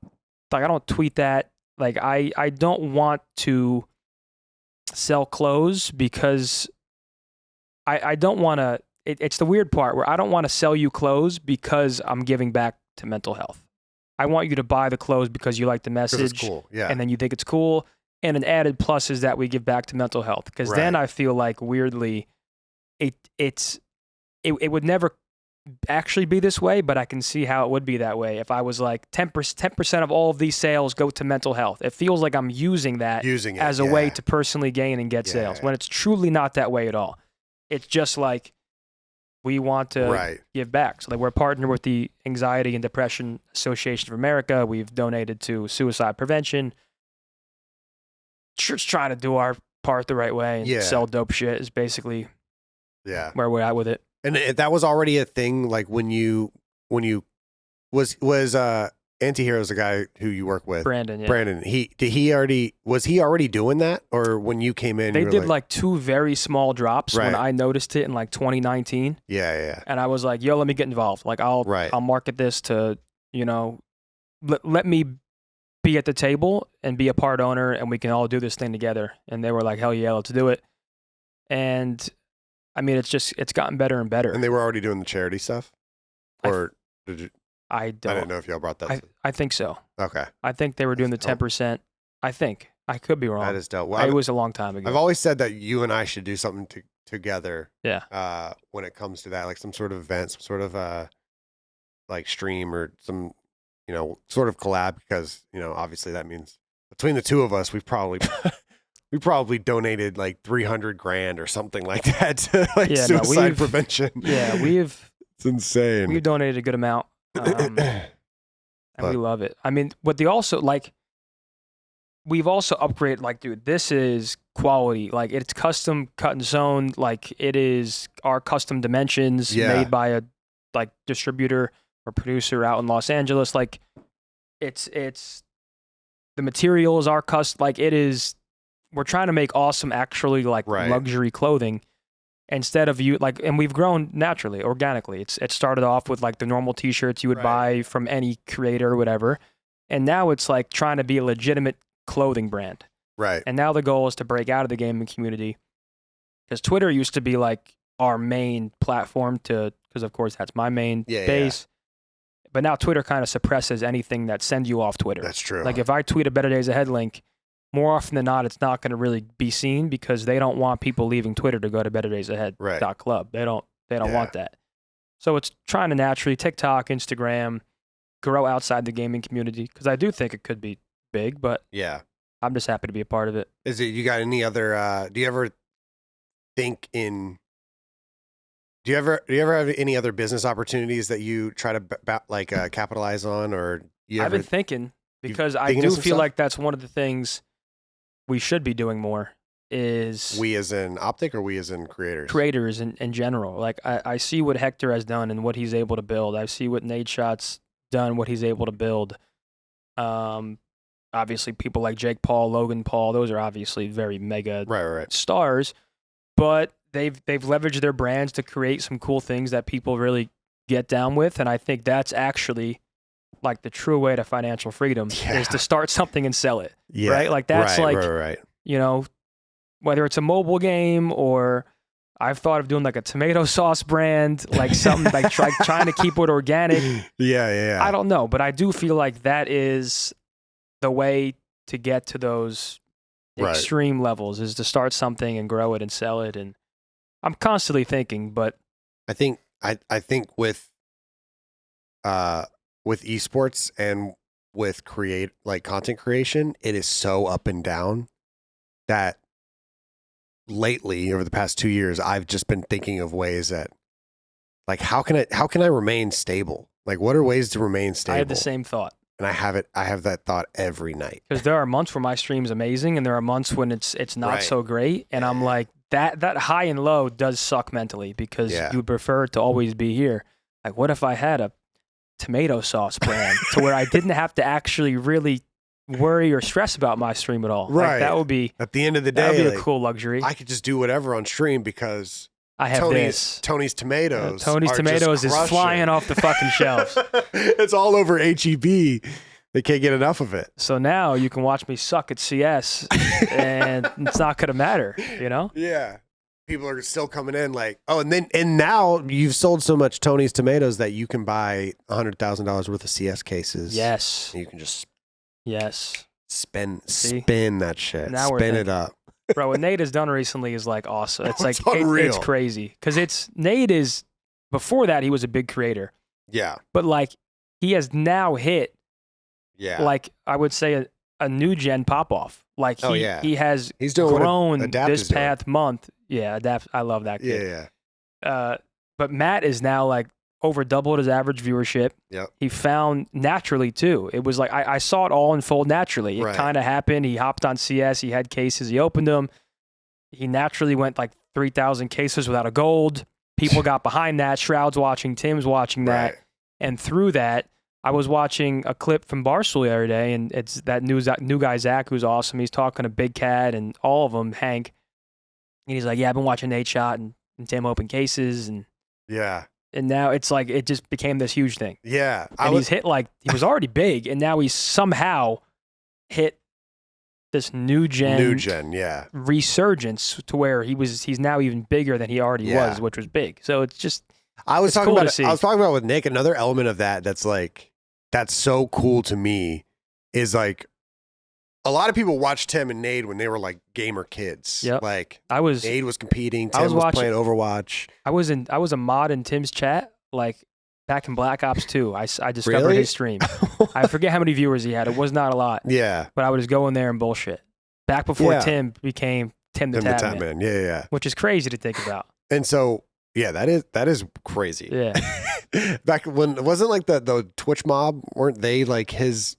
like, I don't tweet that. Like, I don't want to sell clothes because I don't want to, it's the weird part where I don't want to sell you clothes because I'm giving back to mental health. I want you to buy the clothes because you like the message it's cool. Yeah. And then you think it's cool. And an added plus is that we give back to mental health. Because then I feel like weirdly, it would never actually be this way, but I can see how it would be that way if I was like 10% of all of these sales go to mental health. It feels like I'm using it as a way to personally gain and get sales, when it's truly not that way at all. It's just like we want to give back. So like we're partnered with the Anxiety and Depression Association of America. We've donated to suicide prevention. Just trying to do our part the right way and sell dope shit is basically where we're at with it. And that was already a thing, like when you was Anti-Hero's the guy who you work with, Brandon. Yeah. Brandon. Was he already doing that, or when you came in, they did like 2 very small drops when I noticed it in like 2019. Yeah. And I was like, yo, let me get involved. Like I'll market this to, let me be at the table and be a part owner, and we can all do this thing together. And they were like, hell yeah, let's do it. And I mean, it's gotten better and better. And they were already doing the charity stuff? Or did you? I didn't know if y'all brought that. I think so. Okay. I think they were doing the 10%. I think. I could be wrong. That is dope. Well, it was a long time ago. I've always said that you and I should do something together. Yeah. When it comes to that, like some sort of event, some sort of like stream or some, sort of collab, because, obviously that means between the two of us, we probably donated like $300,000 or something like that to suicide prevention. Yeah, it's insane. We've donated a good amount, and we love it. I mean, but we've also upgraded. Like, dude, this is quality. Like, it's custom cut and sewn. Like, it is our custom dimensions made by a distributor or producer out in Los Angeles. Like, it's the material is our custom. Like, it is. We're trying to make awesome, actually, luxury clothing instead of and we've grown naturally, organically. It started off with like the normal t-shirts you would buy from any creator or whatever. And now it's like trying to be a legitimate clothing brand. Right. And now the goal is to break out of the gaming community, because Twitter used to be like our main platform because of course that's my main base. Yeah. But now Twitter kind of suppresses anything that sends you off Twitter. That's true. Like if I tweet a Better Days Ahead link, more often than not, it's not going to really be seen, because they don't want people leaving Twitter to go to betterdaysahead.club. They don't want that. So it's trying to naturally TikTok, Instagram, grow outside the gaming community, because I do think it could be big, but I'm just happy to be a part of it. Is it, you got any other, do you ever have any other business opportunities that you try to capitalize on, or I've been thinking, because I do feel like that's one of the things we should be doing more. Is we as in OpTic, or we as in creators in general. Like I see what Hector has done and what he's able to build. I see what Nadeshot's done, what he's able to build. Obviously people like Jake Paul, Logan Paul, those are obviously very mega stars, but they've leveraged their brands to create some cool things that people really get down with. And I think that's actually like the true way to financial freedom is to start something and sell it. Yeah. Right? Like that's whether it's a mobile game, or I've thought of doing like a tomato sauce brand, like something like trying to keep it organic. Yeah. I don't know, but I do feel like that is the way to get to those extreme levels, is to start something and grow it and sell it. And I'm constantly thinking, but I think with esports and with content creation, it is so up and down that lately, over the past 2 years, I've just been thinking of ways that, like, how can I remain stable? Like, what are ways to remain stable? I have the same thought. And I have that thought every night. Because there are months where my stream's amazing, and there are months when it's not so great. And I'm like, that high and low does suck mentally, because you prefer to always be here. Like, what if I had a tomato sauce brand to where I didn't have to actually really worry or stress about my stream at all? Right. Like, that would be, at the end of the day, that would be a cool luxury. I could just do whatever on stream because I have Tony's tomatoes. Tony's tomatoes is flying off the fucking shelves. It's all over HEB. They can't get enough of it. So now you can watch me suck at CS and it's not going to matter, you know? Yeah. People are still coming in like, and now you've sold so much Tony's tomatoes that you can buy $100,000 worth of CS cases. Yes. And you can just Spin that shit. Now Spin it up. Bro, what Nate has done recently is like awesome. It's like unreal. It's crazy because Nate is before that he was a big creator. Yeah, but like he has now hit. Yeah, like I would say a new gen pop off. Like he's doing grown this past month. Yeah, Adapt. I love that kid. Yeah. But Matt is now like over doubled his average viewership. Yep. He found naturally too. It was like I saw it all unfold naturally. It kind of happened. He hopped on CS. He had cases. He opened them. He naturally went like 3,000 cases without a gold. People got behind that. Shroud's watching. Tim's watching that. Right. And through that, I was watching a clip from Barstool the other day, and it's that new guy, Zach, who's awesome. He's talking to Big Cat and all of them, Hank. And he's like, yeah, I've been watching Nate Shot and Tim open cases. And now it's like it just became this huge thing. Yeah. And he's hit like, he was already big, and now he's somehow hit this new gen resurgence to where he's now even bigger than he already was, which was big. So it's just I was talking about with Nick, another element of that's so cool to me is like a lot of people watched Tim and Nade when they were like gamer kids. Yep. Like Nade was competing, Tim was playing Overwatch. I was a mod in Tim's chat like back in Black Ops 2. I discovered his stream. I forget how many viewers he had. It was not a lot. Yeah. But I would just go in there and bullshit. Back before Tim became Tim the Tap Man. Yeah. Which is crazy to think about. And so that is crazy. Yeah. Back when it wasn't like the Twitch mob, weren't they like his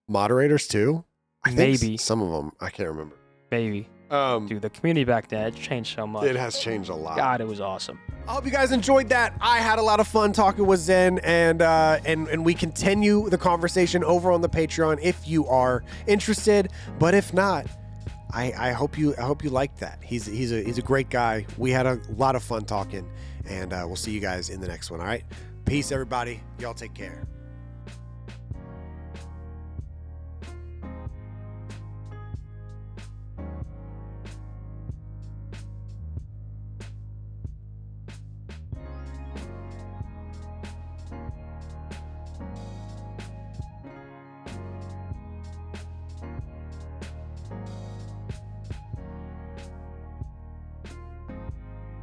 moderators too? I think some of them. I can't remember. Maybe. Dude, the community back then, it changed so much. It has changed a lot. God, it was awesome. I hope you guys enjoyed that. I had a lot of fun talking with Zen, and we continue the conversation over on the Patreon if you are interested. But if not, I hope you liked that. He's a great guy. We had a lot of fun talking, and we'll see you guys in the next one. All right, peace, everybody. Y'all take care.